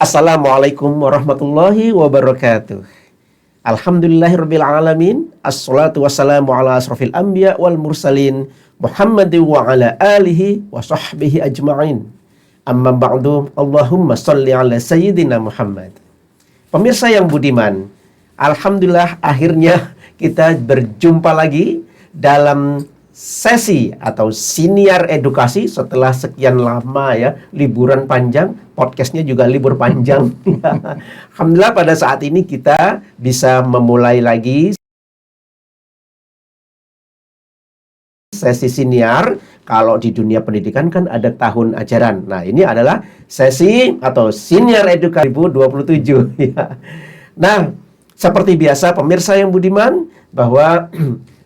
Assalamualaikum warahmatullahi wabarakatuh. Alhamdulillahirabbil alamin. Assalatu wassalamu ala asrofil anbiya wal mursalin Muhammadin wa ala alihi wa sahbihi ajma'in. Amma ba'du. Allahumma shalli ala sayyidina Muhammad. Pemirsa yang budiman, alhamdulillah akhirnya kita berjumpa lagi dalam sesi atau siniar edukasi setelah sekian lama ya, liburan panjang, podcastnya juga libur panjang. Alhamdulillah pada saat ini kita bisa memulai lagi sesi siniar. Kalau di dunia pendidikan kan ada tahun ajaran. Nah, ini adalah sesi atau siniar edukasi 2027 ya. Nah, seperti biasa pemirsa yang budiman, bahwa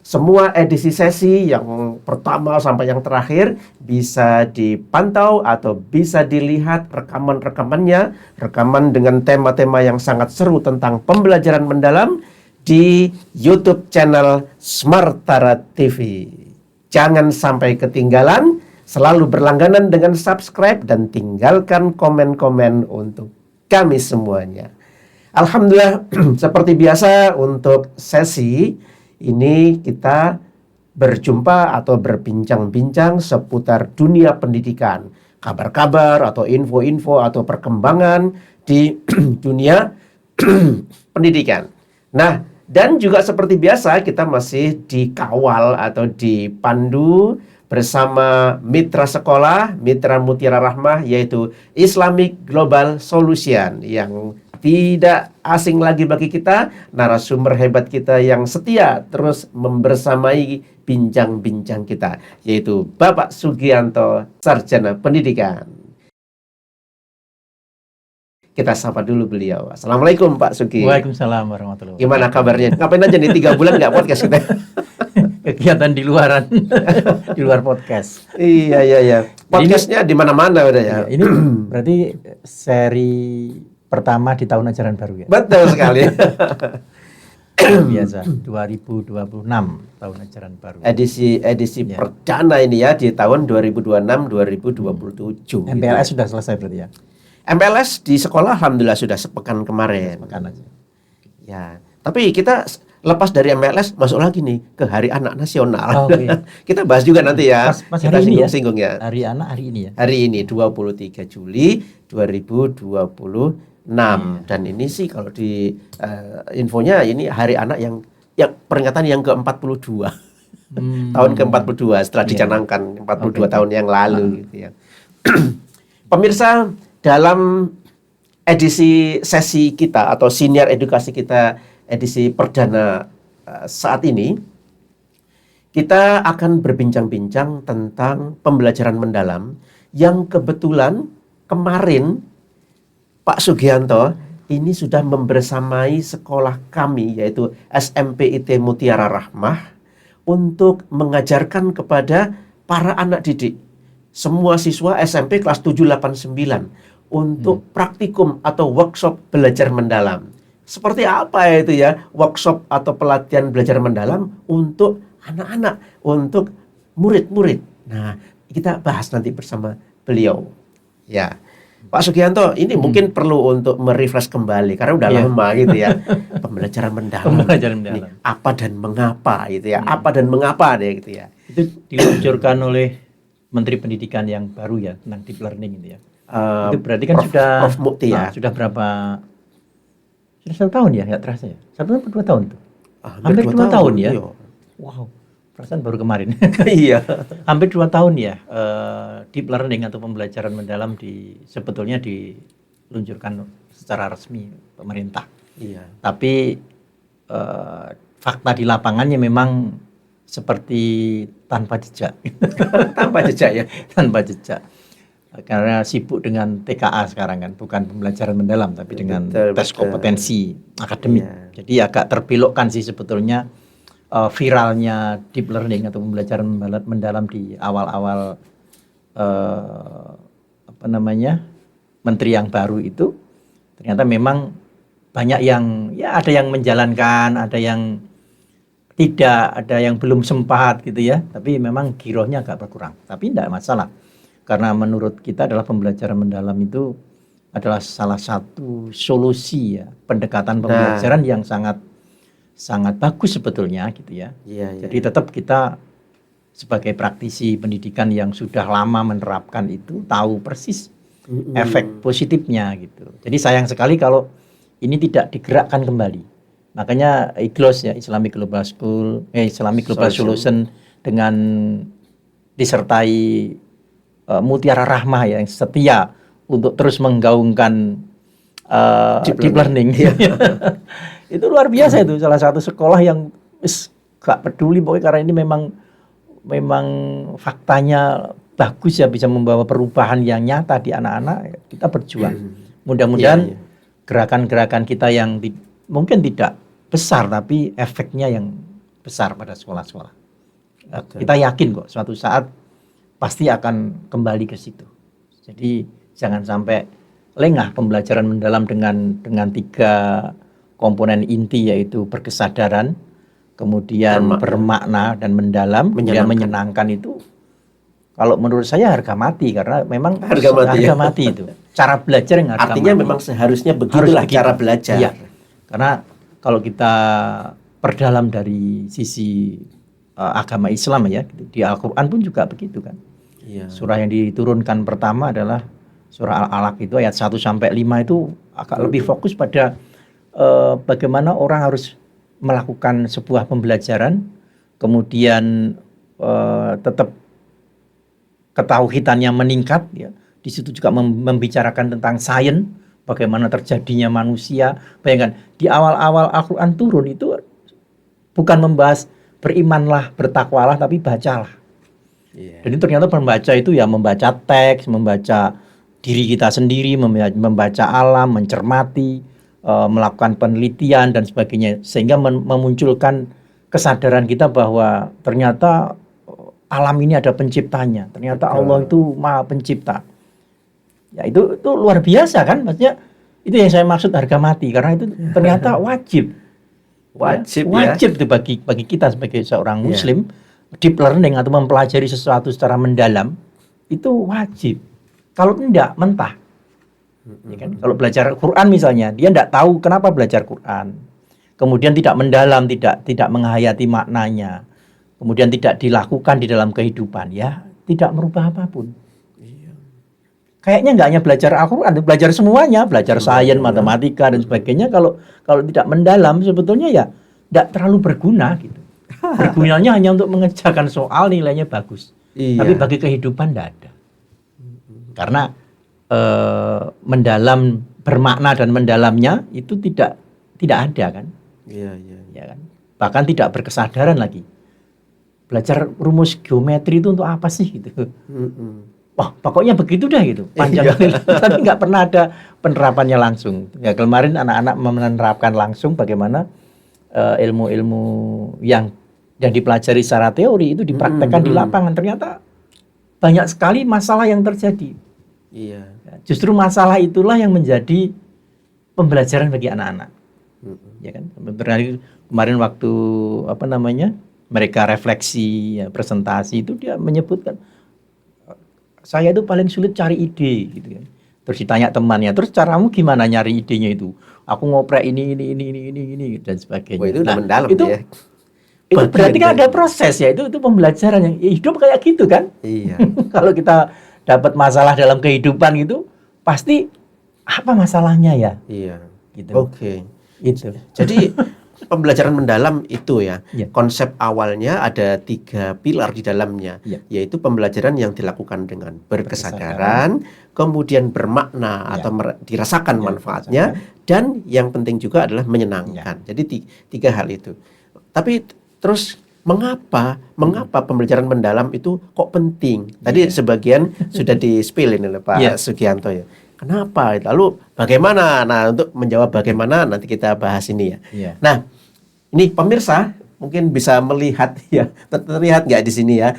semua edisi sesi yang pertama sampai yang terakhir bisa dipantau atau bisa dilihat rekaman-rekamannya, rekaman dengan tema-tema yang sangat seru tentang pembelajaran mendalam di YouTube channel Smartara TV. Jangan sampai ketinggalan, selalu berlangganan dengan subscribe dan tinggalkan komen-komen untuk kami semuanya. Alhamdulillah, seperti biasa untuk sesi ini kita berjumpa atau berbincang-bincang seputar dunia pendidikan, kabar-kabar atau info-info atau perkembangan di dunia pendidikan. Nah, dan juga seperti biasa kita masih dikawal atau dipandu bersama mitra sekolah, mitra Mutiara Rahmah, yaitu Islamic Global Solution, yang tidak asing lagi bagi kita, narasumber hebat kita yang setia terus membersamai bincang-bincang kita, yaitu Bapak Sugianto, Sarjana Pendidikan. Kita sapa dulu beliau. Assalamualaikum Pak Sugi. Waalaikumsalam warahmatullahi wabarakatuh. Gimana kabarnya? Ngapain aja nih 3 bulan nggak podcast kita? Kegiatan di luaran, di luar podcast. Iya. Podcastnya di mana-mana udah ya. Ini berarti seri pertama di tahun ajaran baru ya? Betul sekali. Biasa, 2026 tahun ajaran baru. Edisi Ya. perdana ini ya di tahun 2026-2027. MPLS sudah selesai berarti ya? MPLS di sekolah alhamdulillah sudah sepekan kemarin. Sepekan aja. Ya, tapi kita lepas dari MPLS masuk lagi nih ke Hari Anak Nasional. Oh, iya. Kita bahas juga nanti ya. Pas kita hari ini ya? singgung ya. Hari anak hari ini ya? Hari ini 23 Juli 2026. Dan ini sih kalau di infonya ini Hari Anak yang peringatan yang ke-42. Tahun ke-42 setelah dicanangkan 42 tahun yang lalu gitu ya. Pemirsa, dalam edisi sesi kita atau siniar edukasi kita edisi perdana saat ini, kita akan berbincang-bincang tentang pembelajaran mendalam yang kebetulan kemarin Pak Sugianto ini sudah membersamai sekolah kami, yaitu SMPIT Mutiara Rahmah, untuk mengajarkan kepada para anak didik, semua siswa SMP kelas 7, 8, 9 untuk praktikum atau workshop belajar mendalam. Seperti apa itu ya workshop atau pelatihan belajar mendalam untuk anak-anak, untuk murid-murid. Nah, kita bahas nanti bersama beliau. Ya, Pak Sugianto, ini mungkin perlu untuk merefresh kembali karena udah lama gitu ya. Pembelajaran mendalam. Pembelajaran mendalam. Ini, apa dan mengapa gitu ya. Apa dan mengapa deh gitu ya. Itu diluncurkan oleh Menteri Pendidikan yang baru ya, tentang deep learning itu ya. Itu berarti kan Prof. Mukti ya. Sudah berapa? Sudah 1 tahun ya, nggak terasa ya? 1 atau 2 tahun tuh? Hampir 2 tahun ya. Iya. Wow, perasaan baru kemarin. Iya. Hampir 2 tahun ya, deep learning atau pembelajaran mendalam sebetulnya diluncurkan secara resmi pemerintah. Iya. Tapi fakta di lapangannya memang seperti tanpa jejak. Tanpa jejak ya. Tanpa jejak. Karena sibuk dengan TKA sekarang kan, bukan pembelajaran mendalam tapi dengan tes kompetensi akademik. Jadi agak terbelokkan sih sebetulnya viralnya deep learning atau pembelajaran mendalam di awal-awal menteri yang baru itu. Ternyata memang banyak yang ya ada yang menjalankan, ada yang tidak, ada yang belum sempat gitu ya. Tapi memang girohnya agak berkurang. Tapi tidak masalah. Karena menurut kita adalah pembelajaran mendalam itu adalah salah satu solusi ya pendekatan pembelajaran yang sangat bagus sebetulnya gitu ya. Jadi tetap kita sebagai praktisi pendidikan yang sudah lama menerapkan itu tahu persis efek positifnya gitu. Jadi sayang sekali kalau ini tidak digerakkan kembali. Makanya IGLOS ya, Islamic Global Solution dengan disertai Mutiara Rahmah yang setia untuk terus menggaungkan deep learning. Itu luar biasa itu, salah satu sekolah yang gak peduli pokoknya karena ini memang faktanya bagus ya, bisa membawa perubahan yang nyata di anak-anak. Kita berjuang. Mudah-mudahan gerakan-gerakan kita yang mungkin tidak besar tapi efeknya yang besar pada sekolah-sekolah. Kita yakin kok suatu saat pasti akan kembali ke situ. Jadi jangan sampai lengah pembelajaran mendalam dengan 3 komponen inti, yaitu berkesadaran, kemudian bermakna dan mendalam, kemudian menyenangkan itu. Kalau menurut saya harga mati, karena memang harga mati itu. Cara belajar yang harga artinya mati. Memang seharusnya begitulah cara belajar. Iya. Karena kalau kita perdalam dari sisi agama Islam ya, di Al-Qur'an pun juga begitu kan. Surah yang diturunkan pertama adalah surah Al-Alaq, itu ayat 1 sampai 5 itu agak lebih fokus pada bagaimana orang harus melakukan sebuah pembelajaran, kemudian tetap ketauhidannya meningkat ya. Di situ juga membicarakan tentang sains, bagaimana terjadinya manusia. Bayangkan di awal-awal Al-Qur'an turun itu bukan membahas berimanlah, bertakwalah, tapi bacalah. Jadi ternyata membaca itu ya membaca teks, membaca diri kita sendiri, membaca alam, mencermati, melakukan penelitian dan sebagainya, sehingga memunculkan kesadaran kita bahwa ternyata alam ini ada penciptanya, ternyata Allah itu Maha Pencipta. Ya itu luar biasa kan, maksudnya itu yang saya maksud harga mati, karena itu ternyata wajib itu bagi kita sebagai seorang Muslim. Deep learning atau mempelajari sesuatu secara mendalam itu wajib. Kalau tidak mentah. Ya kan? Kalau belajar Quran misalnya, dia tidak tahu kenapa belajar Quran. Kemudian tidak mendalam, tidak menghayati maknanya. Kemudian tidak dilakukan di dalam kehidupan, ya tidak merubah apapun. Kayaknya nggak hanya belajar Al-Quran, belajar semuanya, belajar sains, matematika dan sebagainya. Kalau tidak mendalam, sebetulnya ya tidak terlalu berguna gitu. Bergunanya hanya untuk mengerjakan soal, nilainya bagus. Tapi bagi kehidupan tidak ada. Karena mendalam, bermakna dan mendalamnya itu tidak ada kan. Ya kan. Bahkan tidak berkesadaran lagi. Belajar rumus geometri itu untuk apa sih gitu. Wah, pokoknya begitu dah gitu. Panjang tapi nggak pernah ada penerapannya langsung. Ya kemarin anak-anak menerapkan langsung bagaimana ilmu-ilmu yang dipelajari secara teori itu dipraktekkan di lapangan. Ternyata banyak sekali masalah yang terjadi. Justru masalah itulah yang menjadi pembelajaran bagi anak-anak. Ya kan? Kemarin waktu mereka refleksi, ya, presentasi itu dia menyebutkan, saya itu paling sulit cari ide gitu kan. Terus ditanya temannya, terus caramu gimana nyari idenya itu? Aku ngoprek ini dan sebagainya. Itu udah mendalam itu, ya. Itu berarti kan ada proses ya, itu pembelajaran yang hidup kayak gitu kan. Kalau kita dapat masalah dalam kehidupan gitu, pasti apa masalahnya ya? Gitu. Itu. Jadi pembelajaran mendalam itu ya, konsep awalnya ada 3 pilar di dalamnya, yaitu pembelajaran yang dilakukan dengan berkesadaran, kemudian bermakna atau dirasakan manfaatnya, dan yang penting juga adalah menyenangkan. Jadi 3 hal itu. Tapi terus mengapa pembelajaran mendalam itu kok penting? Tadi sebagian sudah di-spill oleh Pak Sugianto ya. Kenapa? Lalu bagaimana? Nah, untuk menjawab bagaimana nanti kita bahas ini ya. Nah, ini pemirsa mungkin bisa melihat ya, terlihat nggak di sini ya?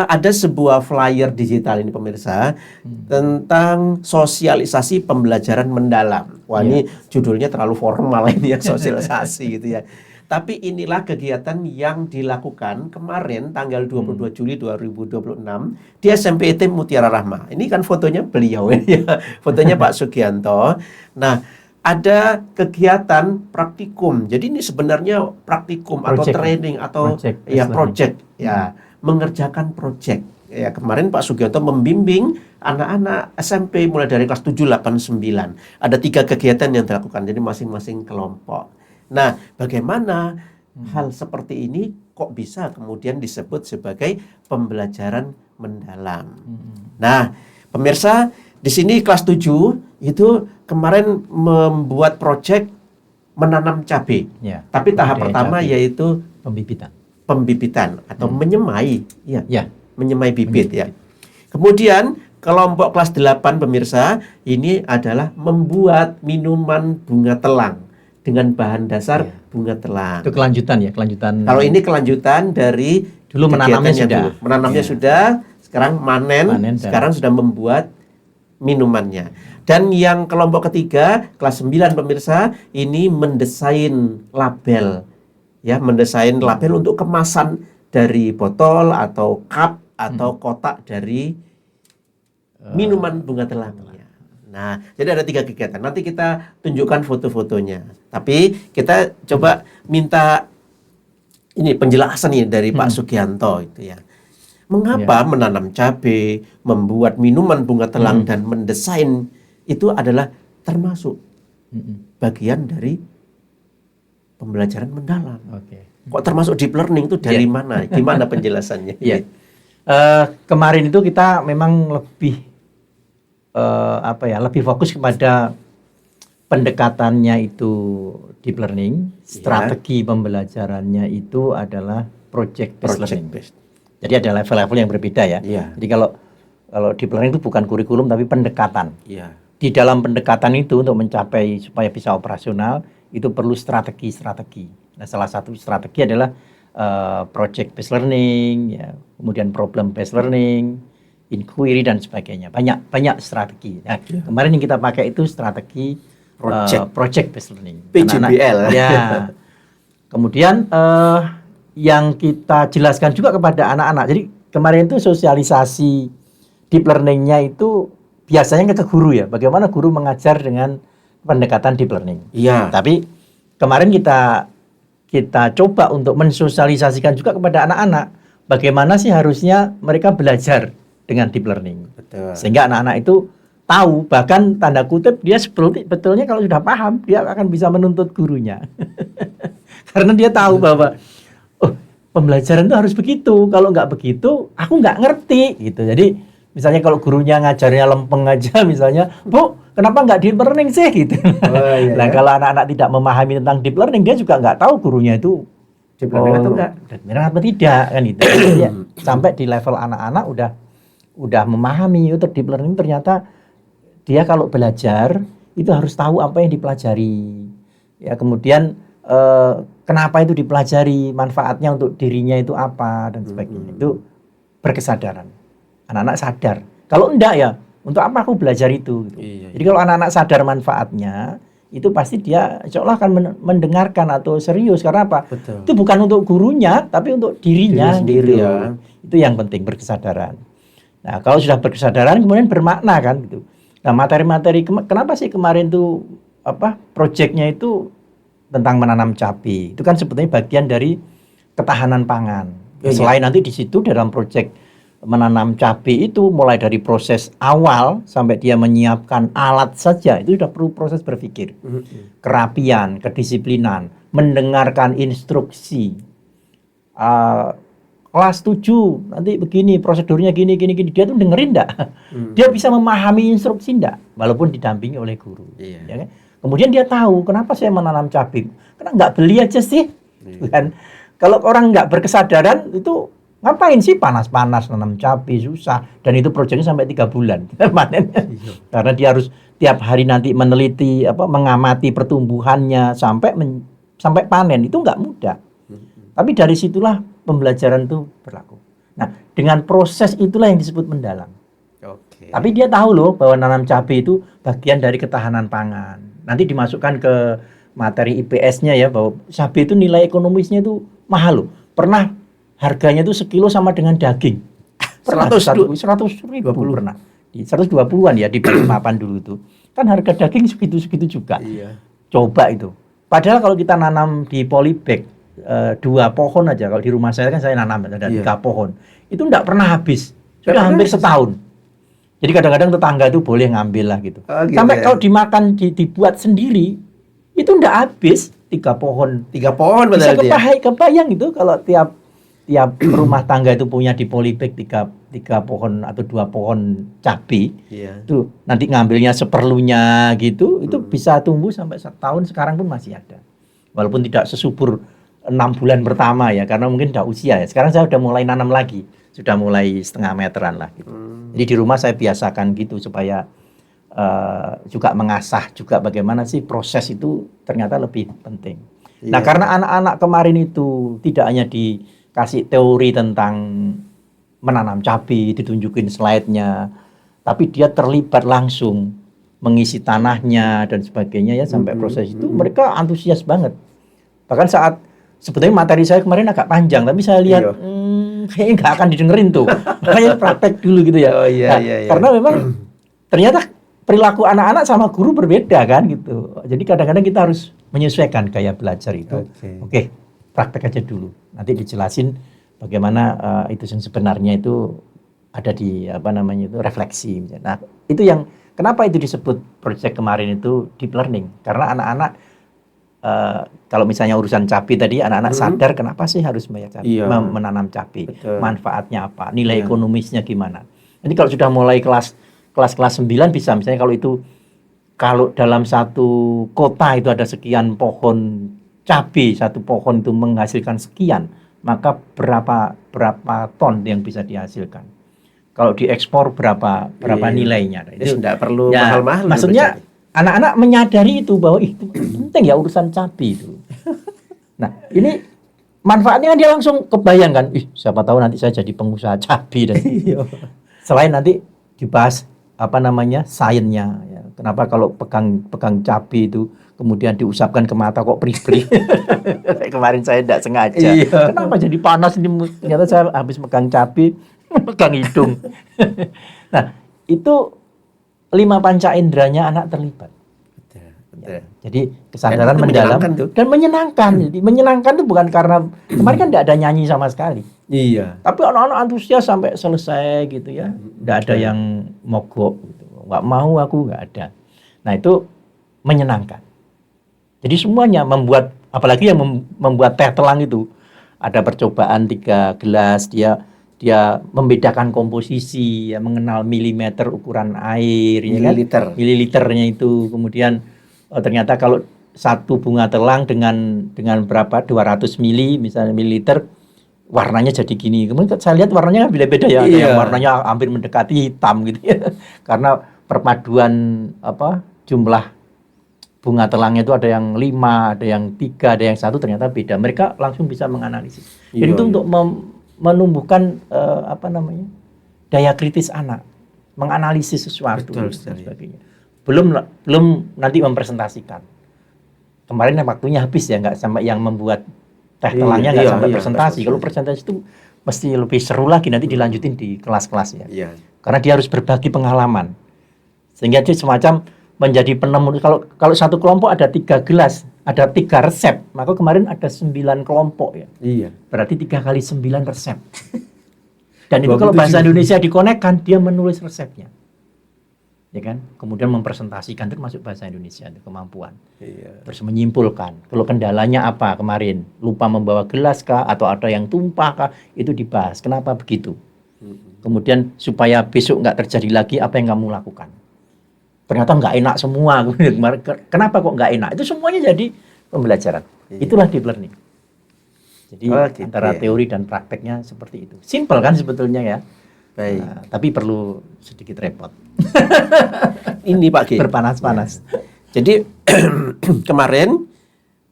Ada sebuah flyer digital ini pemirsa tentang sosialisasi pembelajaran mendalam. Wah, ini judulnya terlalu formal ini ya, sosialisasi gitu ya. Tapi inilah kegiatan yang dilakukan kemarin tanggal 22 Juli 2026 di SMPIT Mutiara Rahma. Ini kan fotonya beliau ya, fotonya Pak Sugianto. Nah, ada kegiatan praktikum. Jadi ini sebenarnya praktikum atau training atau project ya, mengerjakan project. Ya, kemarin Pak Sugianto membimbing anak-anak SMP mulai dari kelas 7, 8, 9. Ada 3 kegiatan yang dilakukan, jadi masing-masing kelompok. Nah, bagaimana hal seperti ini kok bisa kemudian disebut sebagai pembelajaran mendalam? Nah, pemirsa, di sini kelas 7 itu kemarin membuat project menanam cabai. Ya, tapi tahap pertama cabai. Yaitu pembibitan atau menyemai, ya. Menyemai bibit ya. Kemudian kelompok kelas 8 pemirsa, ini adalah membuat minuman bunga telang dengan bahan dasar bunga telang. Itu kelanjutan ya, kelanjutan. Kalau ini kelanjutan dari dulu menanamnya sudah. Dulu. Menanamnya sudah, sekarang panen sekarang sudah membuat minumannya. Dan yang kelompok ketiga, kelas 9 pemirsa, ini mendesain label. Ya, mendesain label untuk kemasan dari botol atau cup atau kotak dari minuman bunga telangnya. Nah, jadi ada 3 kegiatan. Nanti kita tunjukkan foto-fotonya. Tapi kita coba minta ini penjelasan nih dari Pak Sugianto itu ya. Mengapa menanam cabai, membuat minuman bunga telang dan mendesain itu adalah termasuk bagian dari pembelajaran mendalam. Kok termasuk deep learning itu dari mana? Gimana penjelasannya? Kemarin itu kita memang lebih lebih fokus kepada pendekatannya itu deep learning, strategi pembelajarannya itu adalah project based learning. Jadi ada level-level yang berbeda ya. Jadi kalau deep learning itu bukan kurikulum tapi pendekatan. Di dalam pendekatan itu untuk mencapai supaya bisa operasional itu perlu strategi-strategi. Nah, salah satu strategi adalah project based learning, ya, kemudian problem based learning, inquiry dan sebagainya. Banyak strategi. Nah, kemarin yang kita pakai itu strategi project based learning. PJBL. Ya. Kemudian yang kita jelaskan juga kepada anak-anak. Jadi kemarin itu sosialisasi deep learning-nya itu biasanya ke guru ya. Bagaimana guru mengajar dengan pendekatan deep learning. Tapi kemarin kita coba untuk mensosialisasikan juga kepada anak-anak bagaimana sih harusnya mereka belajar dengan deep learning. Sehingga anak-anak itu tahu, bahkan tanda kutip dia sebetulnya kalau sudah paham dia akan bisa menuntut gurunya. Karena dia tahu bahwa pembelajaran itu harus begitu, kalau nggak begitu aku nggak ngerti gitu. Jadi misalnya kalau gurunya ngajarnya lempeng aja misalnya, Bu, kenapa nggak deep learning sih gitu. Nah, kalau anak-anak tidak memahami tentang deep learning, dia juga nggak tahu gurunya itu deep learning atau enggak, deep learning atau tidak kan gitu. Ya, sampai di level anak-anak udah memahami untuk deep learning ternyata dia kalau belajar itu harus tahu apa yang dipelajari. Ya, kemudian kenapa itu dipelajari, manfaatnya untuk dirinya itu apa dan sebagainya. Itu berkesadaran. Anak-anak sadar. Kalau enggak ya, untuk apa aku belajar itu? Gitu. Jadi kalau anak-anak sadar manfaatnya, itu pasti dia seolah akan mendengarkan atau serius. Karena apa? Itu bukan untuk gurunya, tapi untuk dirinya sendiri. Gitu. Ya. Itu yang penting, berkesadaran. Nah, kalau sudah berkesadaran, kemudian bermakna kan gitu. Nah, materi-materi kenapa sih kemarin tuh proyeknya itu tentang menanam cabai. Itu kan sebetulnya bagian dari ketahanan pangan. Selain nanti di situ dalam proyek menanam cabai itu mulai dari proses awal sampai dia menyiapkan alat saja itu sudah perlu proses berpikir, kerapian, kedisiplinan, mendengarkan instruksi. Kelas 7 nanti begini prosedurnya gini dia tuh dengerin enggak? Dia bisa memahami instruksi enggak walaupun didampingi oleh guru. Ya kan? Kemudian dia tahu kenapa saya menanam cabai. Karena enggak beli aja sih. Kan? Kalau orang enggak berkesadaran itu ngapain sih panas-panas nanam cabai susah dan itu proyeknya sampai 3 bulan panennya. Karena dia harus tiap hari nanti meneliti mengamati pertumbuhannya sampai panen itu nggak mudah. Tapi dari situlah pembelajaran itu berlaku. Nah, dengan proses itulah yang disebut mendalam. Tapi dia tahu loh bahwa nanam cabai itu bagian dari ketahanan pangan. Nanti dimasukkan ke materi IPS-nya ya, bahwa cabai itu nilai ekonomisnya itu mahal loh. Pernah harganya itu sekilo sama dengan daging. Pernah 100 ribu pernah. Di 120-an ya di papan dulu itu. Kan harga daging segitu-segitu juga. Iya. Coba itu. Padahal kalau kita nanam di polybag 2 pohon aja, kalau di rumah saya kan saya nanam ada 3 pohon. Itu enggak pernah habis. Sudah hampir setahun. Jadi kadang-kadang tetangga itu boleh ngambil lah gitu. Gitu sampai ya. kalau dimakan dibuat sendiri itu enggak habis 3 pohon. 3 pohon Bisa padahal dia. kebayang itu kalau tiap rumah tangga itu punya di polybag 3 pohon atau 2 pohon cabai. Iya. Itu nanti ngambilnya seperlunya gitu, itu bisa tumbuh sampai setahun. Sekarang pun masih ada. Walaupun tidak sesubur 6 bulan pertama ya, karena mungkin udah usia ya. Sekarang saya udah mulai nanam lagi. Sudah mulai setengah meteran lah gitu. Jadi di rumah saya biasakan gitu supaya juga mengasah juga bagaimana sih proses itu ternyata lebih penting. Nah, karena anak-anak kemarin itu tidak hanya dikasih teori tentang menanam cabai, ditunjukin slide-nya, tapi dia terlibat langsung mengisi tanahnya dan sebagainya ya, sampai proses itu mereka antusias banget. Bahkan saat sebetulnya materi saya kemarin agak panjang, tapi saya lihat kayaknya nggak akan didengerin tuh. Makanya praktek dulu gitu ya. Oh, iya. Karena memang ternyata perilaku anak-anak sama guru berbeda kan gitu. Jadi kadang-kadang kita harus menyesuaikan gaya belajar itu. Oke, praktek aja dulu. Nanti dijelasin bagaimana itu yang sebenarnya itu ada di itu refleksi misalnya. Nah, itu yang kenapa itu disebut project kemarin itu deep learning, karena anak-anak kalau misalnya urusan cabai tadi, anak-anak sadar kenapa sih harus menanam cabai, manfaatnya apa, nilai ekonomisnya gimana. Jadi kalau sudah mulai kelas 9 bisa, misalnya kalau dalam satu kota itu ada sekian pohon cabai, satu pohon itu menghasilkan sekian, maka berapa ton yang bisa dihasilkan. Kalau diekspor berapa nilainya. Itu tidak perlu mahal-mahal. Maksudnya anak-anak menyadari itu bahwa itu penting ya urusan cabai itu. Nah, ini manfaatnya kan dia langsung kebayangkan, siapa tahu nanti saya jadi pengusaha cabai dan selain nanti dibahas sainsnya ya. Kenapa kalau pegang cabai itu kemudian diusapkan ke mata kok perih-perih. Kemarin saya tidak sengaja. Kenapa jadi panas ini? Ternyata saya habis pegang cabai, pegang hidung. Nah, itu 5 panca inderanya anak terlibat. Ya, jadi kesadaran mendalam dan menyenangkan. Jadi menyenangkan itu bukan karena kemarin kan tidak ada nyanyi sama sekali. Iya. Tapi anak-anak antusias sampai selesai gitu ya. Tidak ada yang mogok gitu. Nggak mau aku, nggak ada. Nah, itu menyenangkan. Jadi semuanya membuat, apalagi yang membuat teh telang itu ada percobaan 3 gelas, dia membedakan komposisi, ya, mengenal milimeter ukuran air, mililiternya itu. Kemudian ternyata kalau satu bunga telang dengan berapa 200 misalnya mililiter, warnanya jadi gini. Kemudian saya lihat warnanya beda-beda ya, ada yang warnanya hampir mendekati hitam gitu ya. Karena perpaduan jumlah bunga telangnya itu ada yang 5, ada yang 3, ada yang 1, ternyata beda. Mereka langsung bisa menganalisis. Jadi itu untuk menumbuhkan daya kritis anak, menganalisis sesuatu dan sebagainya. Belum nanti mempresentasikan. Kemarin waktunya habis ya, nggak sampai yang membuat teh telangnya nggak sampai presentasi. Kalau presentasi itu mesti lebih seru lagi, nanti dilanjutin di kelas-kelas ya. Karena dia harus berbagi pengalaman. Sehingga dia semacam menjadi penemu. Kalau satu kelompok ada 3 gelas, ada 3 resep, maka kemarin ada 9 kelompok ya. Berarti 3 kali 9 resep. Dan itu kalau bahasa Indonesia dikonekkan, dia menulis resepnya. Ya kan? Kemudian mempresentasikan, itu masuk bahasa Indonesia, itu kemampuan. Terus menyimpulkan, kalau kendalanya apa kemarin, lupa membawa gelas kah, atau ada yang tumpah kah, itu dibahas. Kenapa begitu? Kemudian supaya besok nggak terjadi lagi, apa yang kamu lakukan? Ternyata nggak enak semua. Kenapa kok nggak enak? Itu semuanya jadi pembelajaran. Itulah deep learning. Jadi antara teori dan prakteknya seperti itu. Simple kan sebetulnya ya. Nah, tapi perlu sedikit repot. Ini Pak G. Berpanas-panas. Jadi kemarin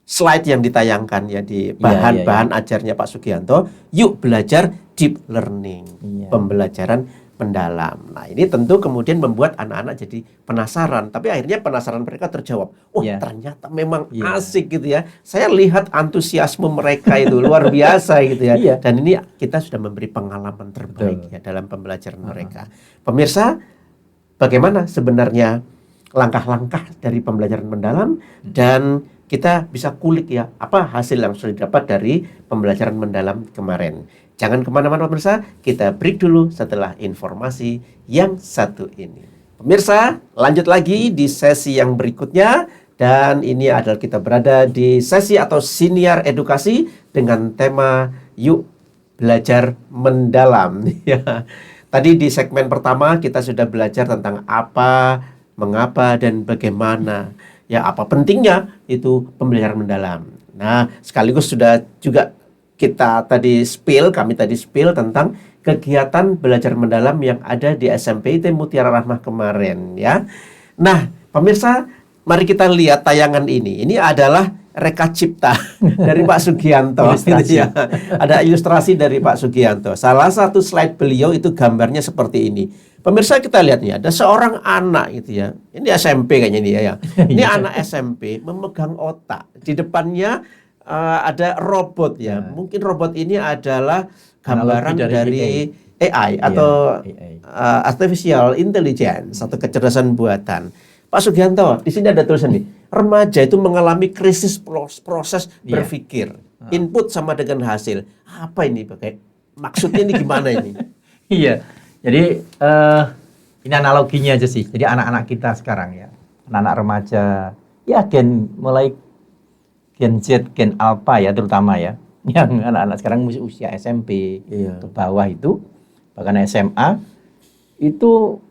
slide yang ditayangkan ya di bahan ajarnya Pak Sugianto, yuk belajar deep learning, pembelajaran mendalam. Nah, ini tentu kemudian membuat anak-anak jadi penasaran, tapi akhirnya penasaran mereka terjawab. Oh, ternyata memang asik gitu ya. Saya lihat antusiasme mereka itu luar biasa gitu ya. Dan ini kita sudah memberi pengalaman terbaik ya dalam pembelajaran mereka. Pemirsa, bagaimana sebenarnya langkah-langkah dari pembelajaran mendalam, dan kita bisa kulik ya apa hasil yang sudah didapat dari pembelajaran mendalam kemarin. Jangan kemana-mana pemirsa, kita break dulu setelah informasi yang satu ini. Pemirsa, lanjut lagi di sesi yang berikutnya, dan ini adalah kita berada di sesi atau siniar edukasi dengan tema Yuk Belajar Mendalam. Ya. Tadi di segmen pertama kita sudah belajar tentang apa, mengapa, dan bagaimana. Ya, apa pentingnya itu pembelajaran mendalam. Nah, sekaligus sudah juga kami tadi spill tentang kegiatan belajar mendalam yang ada di SMP IT Mutiara Rahmah kemarin ya. Nah, pemirsa, mari kita lihat tayangan ini. Ini adalah reka cipta dari Pak Sugianto. Gitu ya. Ada ilustrasi dari Pak Sugianto. Salah satu slide beliau itu gambarnya seperti ini. Pemirsa, kita lihat nih, ada seorang anak gitu ya. Ini SMP kayaknya ini ya. Ini anak SMP memegang otak. Di depannya ada robot ya. Mungkin robot ini adalah gambaran dari AI atau artificial intelligence atau kecerdasan buatan. Pak Sugianto, di sini ada tulisan nih. Remaja itu mengalami krisis proses berpikir. Input sama dengan hasil. Apa ini pakai? Maksudnya ini gimana ini? Iya. Jadi ini analoginya aja sih. Jadi anak-anak kita sekarang ya, anak-anak remaja, ya mulai Gen Z, Gen Alpha ya terutama ya, yang anak-anak sekarang usia SMP ke bawah itu, bahkan SMA, itu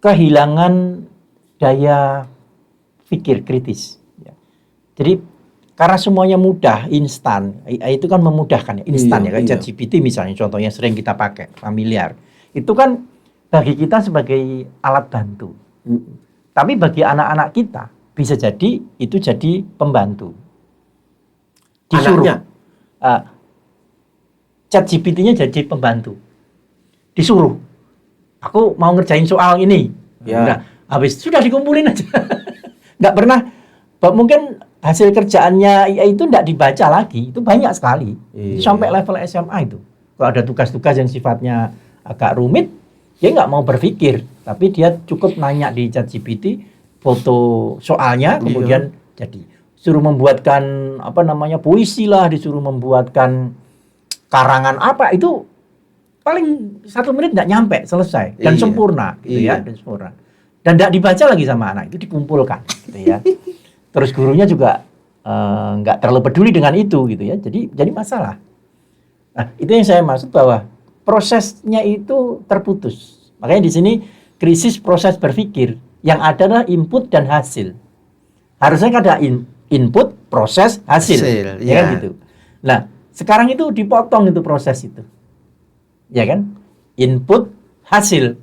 kehilangan daya pikir kritis. Ya. Jadi karena semuanya mudah, instan, AI itu kan memudahkan, instan ya, kayak ChatGPT misalnya, contohnya sering kita pakai, familiar. Itu kan bagi kita sebagai alat bantu. Tapi bagi anak-anak kita, bisa jadi itu jadi pembantu. Disuruh. ChatGPT-nya jadi pembantu. Disuruh. Aku mau ngerjain soal ini. Udah, habis sudah dikumpulin aja. Nggak pernah, mungkin hasil kerjaannya AI itu nggak dibaca lagi. Itu banyak sekali. Itu sampai level SMA itu. Kalau ada tugas-tugas yang sifatnya agak rumit, dia nggak mau berpikir. Tapi dia cukup nanya di ChatGPT, foto soalnya, kemudian jadi. Suruh membuatkan puisi lah, disuruh membuatkan karangan apa, itu paling 1 menit nggak nyampe, selesai dan sempurna gitu ya, dan sempurna, dan nggak dibaca lagi sama anak, itu dikumpulkan gitu ya. Terus gurunya juga nggak terlalu peduli dengan itu gitu ya, jadi masalah. Nah, itu yang saya maksud bahwa prosesnya itu terputus. Makanya di sini krisis proses berpikir, yang ada adalah input dan hasil. Harusnya ada input, proses, hasil. Ya kan gitu. Nah, sekarang itu dipotong itu proses itu. Ya kan? Input, hasil.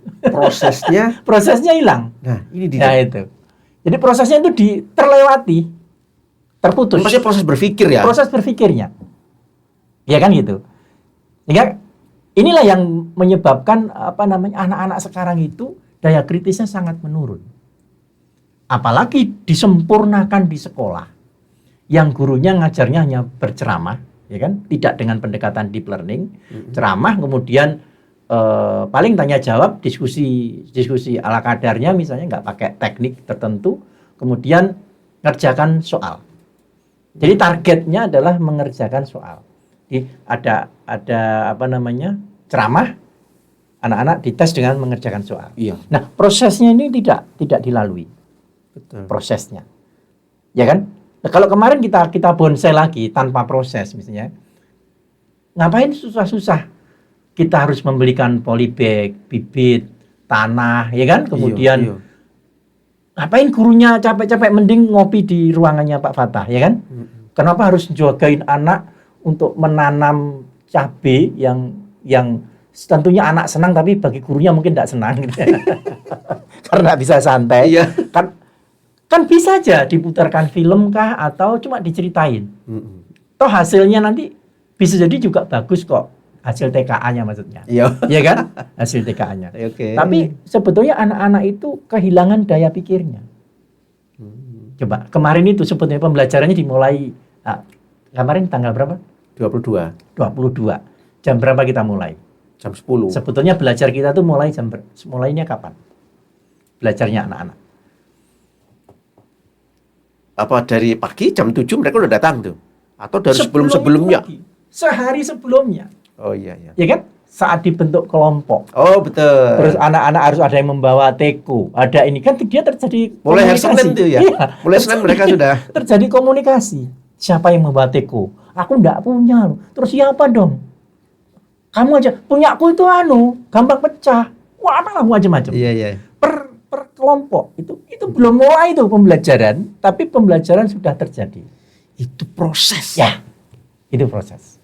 Prosesnya hilang. Nah, ini dia. Nah, itu. Jadi prosesnya itu terlewati. Terputus. Maksudnya proses berpikir ya? Proses berpikirnya. Ya kan gitu. Sehingga inilah yang menyebabkan anak-anak sekarang itu daya kritisnya sangat menurun. Apalagi disempurnakan di sekolah. Yang gurunya ngajarnya hanya berceramah, ya kan? Tidak dengan pendekatan deep learning, ceramah, kemudian paling tanya jawab, diskusi ala kadarnya, misalnya nggak pakai teknik tertentu, kemudian ngerjakan soal. Jadi targetnya adalah mengerjakan soal. Jadi ada ceramah, anak-anak dites dengan mengerjakan soal. Nah, prosesnya ini tidak dilalui. Betul. Prosesnya, ya kan? Nah, kalau kemarin kita bonsai lagi tanpa proses misalnya, ngapain susah-susah? Kita harus membelikan polybag, bibit, tanah, ya kan? Kemudian ngapain gurunya capek-capek, mending ngopi di ruangannya Pak Fatah, ya kan? Kenapa harus jagain anak untuk menanam cabai yang tentunya anak senang tapi bagi gurunya mungkin tidak senang gitu. Karena bisa santai. Kan bisa aja diputarkan film kah atau cuma diceritain. Toh hasilnya nanti bisa jadi juga bagus kok. hasil TKA-nya maksudnya. Iya. Iya kan? Hasil TKA-nya. Oke. Tapi sebetulnya anak-anak itu kehilangan daya pikirnya. Coba, kemarin itu sebetulnya pembelajarannya dimulai, kemarin tanggal berapa? 22. 22. Jam berapa kita mulai? Jam 10. Sebetulnya belajar kita tuh mulainya kapan? Belajarnya anak-anak. Apa dari pagi jam 7 mereka udah datang tuh? Atau dari Sebelum sebelum-sebelumnya? itu lagi. Sehari sebelumnya. Oh iya, iya. Ya kan? Saat dibentuk kelompok. Oh betul. Terus anak-anak harus ada yang membawa teko. Ada ini kan dia terjadi mulai hari komunikasi. Senin tuh ya? Iya, Mulai Senin mereka sudah. terjadi komunikasi. Siapa yang membawa teko? Aku enggak punya loh. Terus siapa dong? Kamu aja. Punyaku itu gampang pecah. Wah, apalah macam-macam. Iya, iya. Per kelompok itu belum mulai itu pembelajaran, tapi pembelajaran sudah terjadi. Itu proses. Ya, itu proses.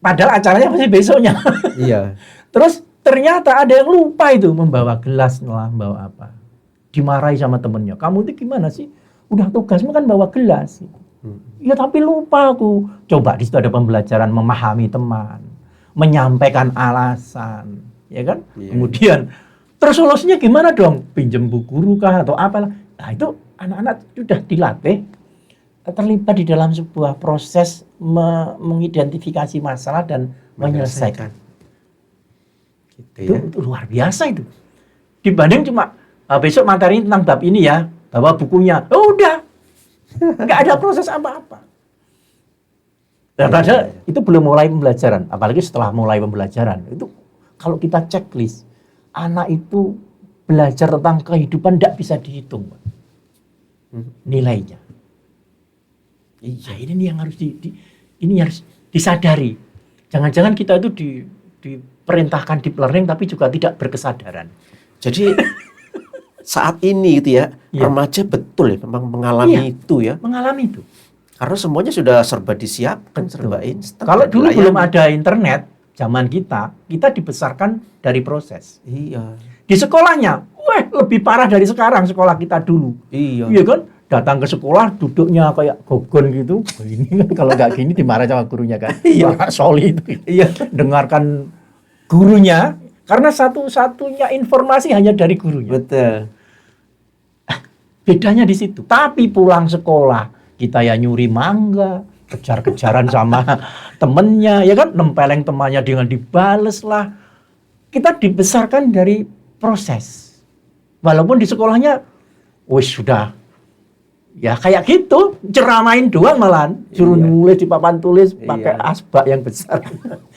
Padahal acaranya masih besoknya. Iya. Terus ternyata ada yang lupa itu membawa gelas lah, membawa apa. Dimarahi sama temennya. Kamu itu gimana sih? Udah tugasmu kan bawa gelas. Ya tapi lupa aku. Coba di situ ada pembelajaran memahami teman, menyampaikan alasan, ya kan? Iya. Kemudian terus solusinya gimana dong? Pinjem buku guru kah atau apalah? Nah itu anak-anak sudah dilatih terlibat di dalam sebuah proses mengidentifikasi masalah dan menyelesaikan. Gitu ya. Itu luar biasa itu. Dibanding cuma besok materi tentang bab ini ya, bawa bukunya. Oh, udah. Nggak ada proses apa-apa. Dan padahal itu belum mulai pembelajaran. Apalagi setelah mulai pembelajaran. Itu kalau kita checklist, anak itu belajar tentang kehidupan tidak bisa dihitung. Nilainya. Iya, ini yang harus ini harus disadari. Jangan-jangan kita itu diperintahkan deep learning tapi juga tidak berkesadaran. Jadi saat ini gitu ya, Iya. remaja betul ya memang mengalami itu ya. Mengalami itu. Karena semuanya sudah serba disiapkan, serba instan. Kalau dulu dilayani. belum ada internet, zaman kita dibesarkan dari proses. Iya. Di sekolahnya, lebih parah dari sekarang sekolah kita dulu. Iya. Iya kan? Datang ke sekolah duduknya kayak gogon gitu. Ini kan kalau nggak gini dimarahi sama gurunya kan. Iya. Wah, soli itu. Iya. Dengarkan gurunya karena satu-satunya informasi hanya dari gurunya. Betul. Bedanya di situ. Tapi pulang sekolah kita ya nyuri mangga, kejar-kejaran sama temennya, ya kan? Nempeleng temannya dengan dibales lah. Kita dibesarkan dari proses. Walaupun di sekolahnya, wis sudah ya kayak gitu, ceramain doang malahan, suruh Iya. nulis di papan tulis pakai Iya. asbak yang besar,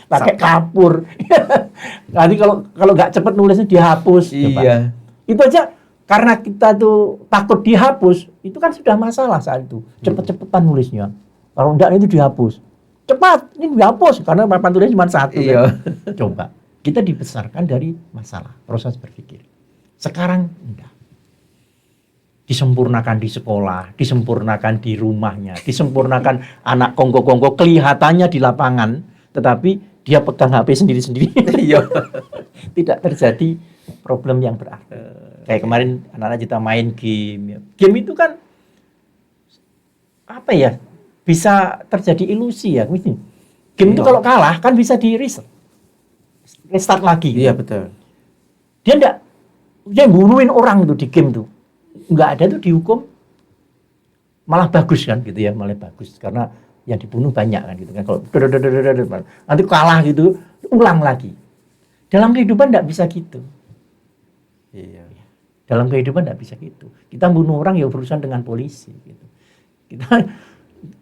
pakai kapur. Nanti kalau nggak cepet nulisnya dihapus. Coba. Iya. Itu aja karena kita tuh takut dihapus, itu kan sudah masalah saat itu. Cepet-cepetan nulisnya. Kalau enggak itu dihapus. Cepat, ini dihapus karena papan tulis cuma satu. Iya. Kan? Coba, kita dibesarkan dari masalah, proses berpikir. Sekarang enggak. Disempurnakan di sekolah, disempurnakan di rumahnya, disempurnakan anak kongko-kongko kelihatannya di lapangan, tetapi dia pegang HP sendiri-sendiri. Iya. Tidak terjadi problem yang berarti. Kayak kemarin anak-anak kita main game. Ya. Game itu kan apa ya? Bisa terjadi ilusi ya. Game itu kalau kalah kan bisa di restart lagi. Iya betul. Dia bunuhin orang tuh di game tuh. Nggak ada tuh dihukum. Malah bagus kan gitu ya, malah bagus karena yang dibunuh banyak kan gitu kan. Kalau nanti kalah gitu, ulang lagi. Dalam kehidupan nggak bisa gitu. Iya. Dalam kehidupan nggak bisa gitu. Kita bunuh orang ya berurusan dengan polisi. Gitu. Kita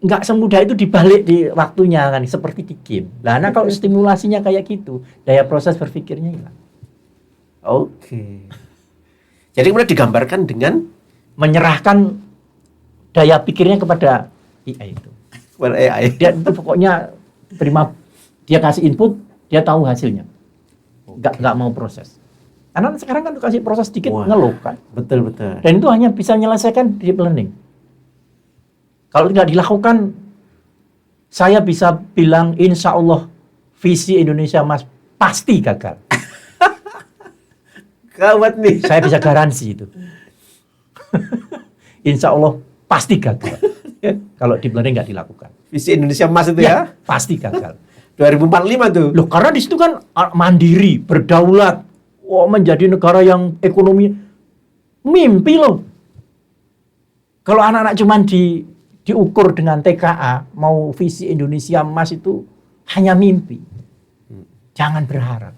nggak semudah itu dibalik di waktunya kan, seperti di game. Nah, kalau stimulasinya kayak gitu, daya proses berpikirnya hilang. Oke. Jadi kemudian digambarkan dengan Menyerahkan daya pikirnya kepada AI itu. AI. Dia itu pokoknya dia kasih input, dia tahu hasilnya. Nggak mau proses. Karena sekarang kan kasih proses sedikit ngeluh kan. Betul betul. Dan itu hanya bisa menyelesaikan deep learning. Kalau tidak dilakukan, saya bisa bilang insya Allah visi Indonesia Mas pasti gagal. Gawat nih. Saya bisa garansi itu. Insya Allah pasti gagal. Kalau deep learning nggak dilakukan. Visi Indonesia Emas itu ya? Pasti gagal. 2045 tuh. Loh, karena di situ kan mandiri, berdaulat, menjadi negara yang ekonomi mimpi loh. Kalau anak-anak cuman diukur dengan TKA, mau visi Indonesia emas itu hanya mimpi. Jangan berharap.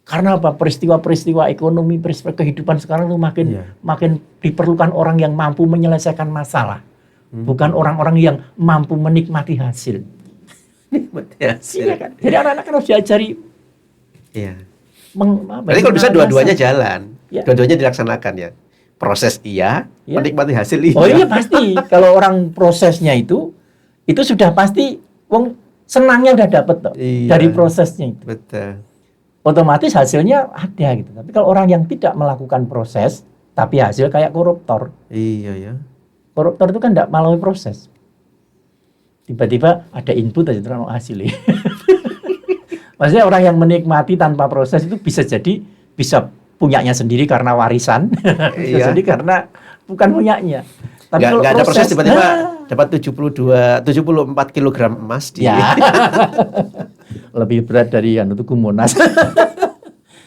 Karena apa? Peristiwa-peristiwa ekonomi, peristiwa kehidupan sekarang itu makin diperlukan orang yang mampu menyelesaikan masalah. Bukan orang-orang yang mampu menikmati hasil. Iya kan? Jadi anak-anak kan harus diajari. Iya. Berarti kalau bisa dua-duanya jalan. Ya. Dua-duanya dilaksanakan ya. Proses menikmati hasil iya. Oh iya pasti. Kalau orang prosesnya itu sudah pasti senangnya udah dapet toh dari prosesnya itu. Betul. Otomatis hasilnya ada gitu. Tapi kalau orang yang tidak melakukan proses tapi hasil kayak koruptor. Iya ya. Koruptor itu kan tidak melalui proses. Tiba-tiba ada input aja terus hasilnya. Maksudnya orang yang menikmati tanpa proses itu bisa punyanya sendiri karena warisan, bisa jadi karena bukan punyanya. Tapi kalau ada proses tiba-tiba dapat 74 kg emas di lebih berat dari Tugu-Monas.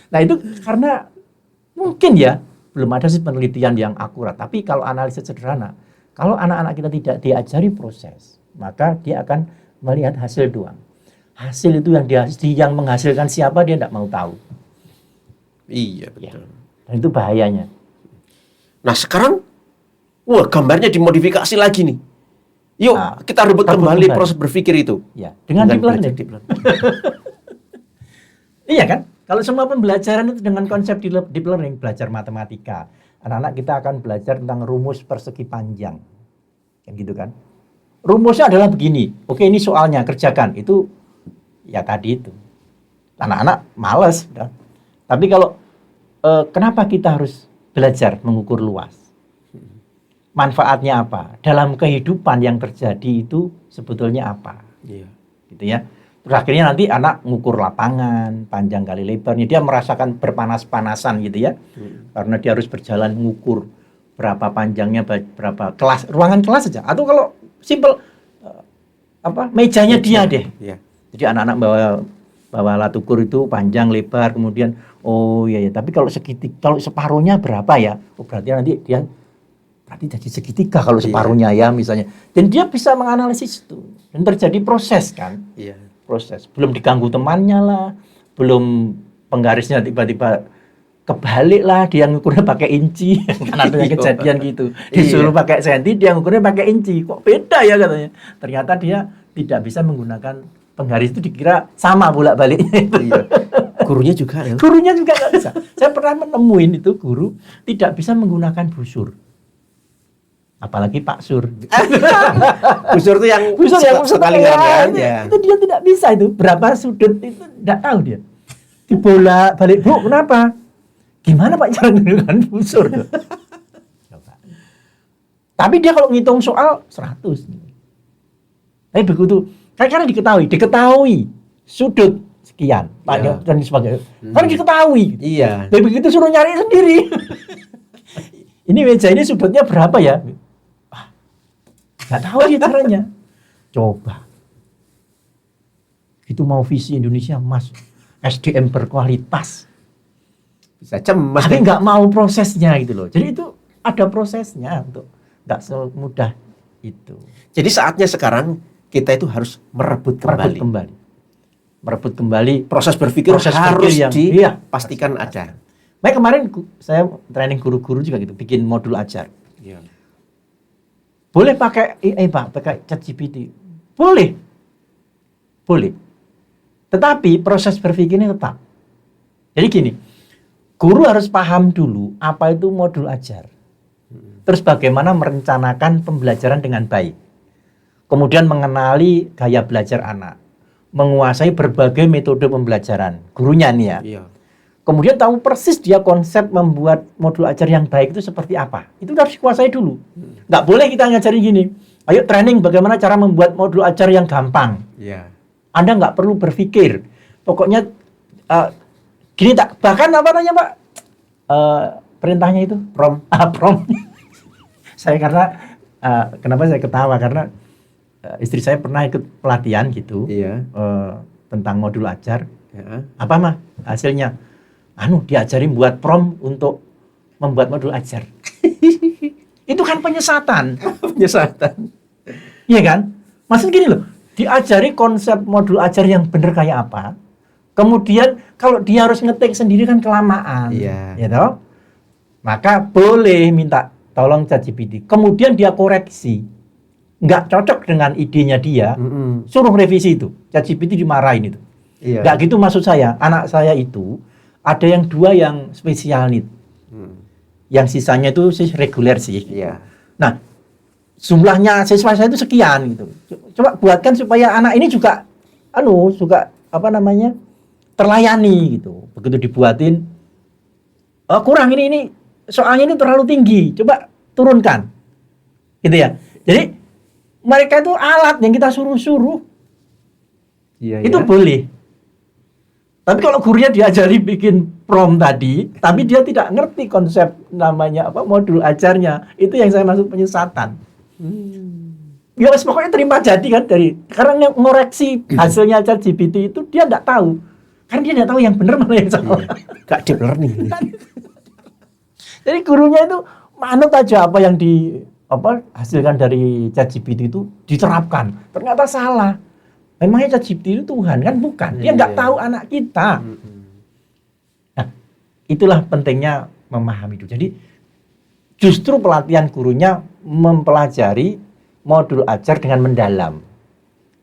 Nah itu karena mungkin ya belum ada sih penelitian yang akurat. Tapi kalau analisis sederhana, kalau anak-anak kita tidak diajari proses, maka dia akan melihat hasil doang. Hasil itu yang menghasilkan siapa dia tidak mau tahu. Iya betul. Ya. Dan itu bahayanya. Nah sekarang, gambarnya dimodifikasi lagi nih. Yuk kita rebut kembali proses berpikir itu. Ya, dengan deep learning. Iya kan? Kalau semua pembelajaran itu dengan konsep deep learning, belajar matematika, anak-anak kita akan belajar tentang rumus persegi panjang, kan gitu kan? Rumusnya adalah begini. Oke, ini soalnya kerjakan. Itu ya tadi itu. Anak-anak malas. Ya. Tapi kalau kenapa kita harus belajar mengukur luas? Manfaatnya apa? Dalam kehidupan yang terjadi itu sebetulnya apa? Iya. Gitu ya. Terus akhirnya nanti anak ngukur lapangan, panjang kali lebarnya. Dia merasakan berpanas-panasan gitu ya. Karena dia harus berjalan ngukur berapa panjangnya, berapa kelas, ruangan kelas saja. Atau kalau simple mejanya dia deh. Iya. Jadi anak-anak bawa alat ukur itu panjang, lebar, kemudian tapi kalau separuhnya berapa ya? Berarti nanti dia jadi segitiga kalau separuhnya ya misalnya. Dan dia bisa menganalisis itu. Dan terjadi proses kan? Iya. Proses. Belum diganggu temannya lah, belum penggarisnya tiba-tiba kebalik lah, dia ngukurnya pakai inci. Kan ada yang kejadian gitu. Disuruh pakai senti, dia ngukurnya pakai inci. Kok beda ya katanya. Ternyata dia tidak bisa menggunakan penggaris itu, dikira sama bolak-baliknya itu. Iya. Gurunya juga ya? Gurunya juga nggak bisa. Saya pernah menemuin itu guru tidak bisa menggunakan busur. Apalagi Pak Sur. Busur itu yang sekali kan ya. Itu dia tidak bisa itu. Berapa sudut itu tidak tahu dia. Dibolak-balik, Bu, kenapa? Gimana Pak cara menggunakan busur? Coba. Tapi dia kalau ngitung soal 100. Tapi begitu, karena diketahui sudut sekian, Pak dan sebagainya. Kan diketahui. Iya. Tapi begitu suruh nyari sendiri. Ini meja ini sudutnya berapa ya? Nggak tahu dia caranya. Coba. Itu mau visi Indonesia emas, SDM berkualitas. Bisa cemas. Tapi nggak mau prosesnya gitu loh. Jadi itu ada prosesnya untuk nggak semudah itu. Jadi saatnya sekarang kita itu harus merebut kembali. Proses berpikir harus dipastikan ada. Baik, kemarin saya training guru-guru juga gitu, bikin modul ajar. Iya. Boleh pakai Pak, pakai ChatGPT. Boleh. Tetapi proses berpikirnya tetap. Jadi gini, guru harus paham dulu apa itu modul ajar. Terus bagaimana merencanakan pembelajaran dengan baik. Kemudian mengenali gaya belajar anak. Menguasai berbagai metode pembelajaran. Gurunya nih ya. Iya. Kemudian tahu persis dia konsep membuat modul ajar yang baik itu seperti apa. Itu harus dikuasai dulu. Nggak boleh kita ngajarin gini. Ayo training bagaimana cara membuat modul ajar yang gampang. Iya. Anda nggak perlu berpikir. Pokoknya gini tak. Bahkan apa namanya Pak? Perintahnya itu? Prom. Prom. Saya kenapa saya ketawa? Karena istri saya pernah ikut pelatihan gitu Iya. tentang modul ajar. Ya. Apa mah hasilnya? Diajarin buat prom untuk membuat modul ajar. Itu kan penyesatan. Penyesatan. Iya kan? Maksud gini loh, diajari konsep modul ajar yang bener kayak apa. Kemudian kalau dia harus ngetik sendiri kan kelamaan. Iya. Ya toh? Maka boleh minta tolong ChatGPT. Kemudian dia koreksi. Nggak cocok dengan idenya dia, suruh revisi itu. ChatGPT dimarahin itu. Iya. Nggak gitu maksud saya. Anak saya itu ada yang 2 yang spesial need. Yang sisanya itu reguler sih. Iya. Nah, jumlahnya siswa saya itu sekian gitu. Coba buatkan supaya anak ini juga terlayani gitu. Begitu dibuatin kurang ini soalnya ini terlalu tinggi. Coba turunkan. Gitu ya. Jadi mereka itu alat yang kita suruh-suruh. Iya, Itu ya. boleh. Tapi kalau gurunya diajari bikin prom tadi, tapi dia tidak ngerti konsep namanya modul ajarnya, itu yang saya maksud penyesatan. Ya pokoknya terima jadi kan karena ngoreksi hasilnya ChatGPT itu dia nggak tahu. Karena dia nggak tahu yang benar mana yang salah. Gak deep learning. Jadi gurunya itu manut aja apa yang hasilkan dari ChatGPT itu diterapkan. Ternyata salah. Memangnya ChatGPT itu Tuhan kan? Bukan. Dia nggak tahu anak kita. Nah, itulah pentingnya memahami itu. Jadi justru pelatihan gurunya mempelajari modul ajar dengan mendalam.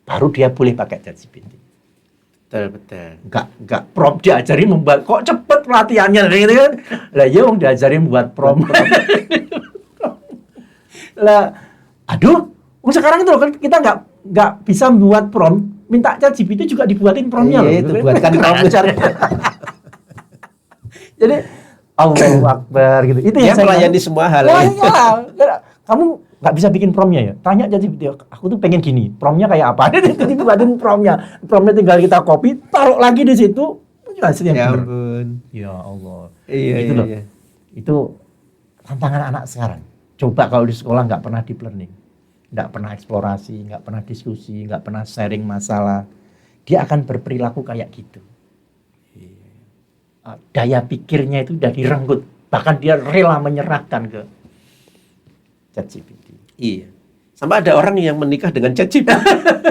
Baru dia boleh pakai ChatGPT. Betul. Enggak prom diajarin membuat, kok cepet pelatihannya gitu kan. Lah iya wong diajarin buat prom. Lah sekarang itu kan kita nggak bisa membuat prom, minta ChatGPT juga dibuatin promnya loh. Iya, itu buatkan prom. Jadi Allahu Akbar gitu. Itu Dia yang saya melayani semua hal. Kamu nggak bisa bikin promnya ya? Tanya ChatGPT, aku tuh pengen gini, promnya kayak apa? Itu dibuatin promnya. Promnya tinggal kita copy, taruh lagi di situ, hasilnya Ya bener. ampun. Ya Allah. Iya, Itu loh. iya. Itu tantangan anak sekarang. Coba kalau di sekolah nggak pernah deep learning, nggak pernah eksplorasi, nggak pernah diskusi, nggak pernah sharing masalah, dia akan berperilaku kayak gitu. Daya pikirnya itu udah direnggut, bahkan dia rela menyerahkan ke ChatGPT. Iya. Sampai ada orang yang menikah dengan ChatGPT,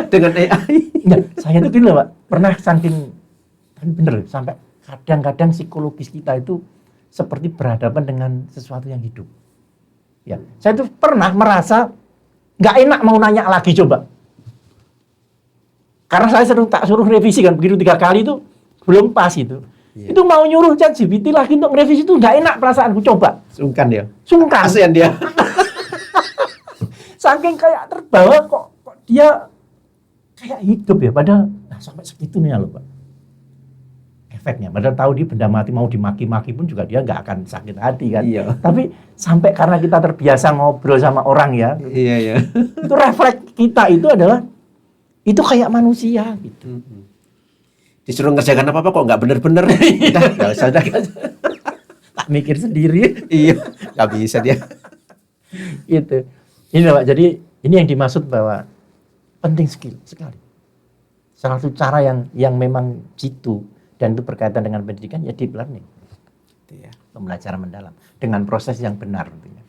dengan AI. Nah, saya tuh gini loh, Pak, pernah bener sampai kadang-kadang psikologis kita itu seperti berhadapan dengan sesuatu yang hidup. Ya, saya tuh pernah merasa nggak enak mau nanya lagi coba. Karena saya tak suruh revisi kan, begitu 3 kali itu belum pas itu. Iya. Itu mau nyuruh ChatGPT lagi untuk revisi itu nggak enak perasaanku, coba. Sungkan dia. Sungkan. Kasihan dia. Saking kayak terbawa kok dia kayak hidup ya, padahal sampai segitunya loh Pak. Efeknya, padahal tahu dia benda mati mau dimaki-maki pun juga dia nggak akan sakit hati kan. Iya. Tapi sampai karena kita terbiasa ngobrol sama orang ya, Iya. itu refleks kita itu adalah itu kayak manusia gitu. Disuruh ngerjakan apa-apa kok nggak bener-bener. Udah, nggak usah. Tak mikir sendiri. Iya, nggak bisa dia. Gitu. Ini Pak, jadi ini yang dimaksud bahwa penting sekali. Salah satu cara yang memang jitu dan itu berkaitan dengan pendidikan ya deep learning. Iya. Pembelajaran mendalam dengan proses yang benar tentunya.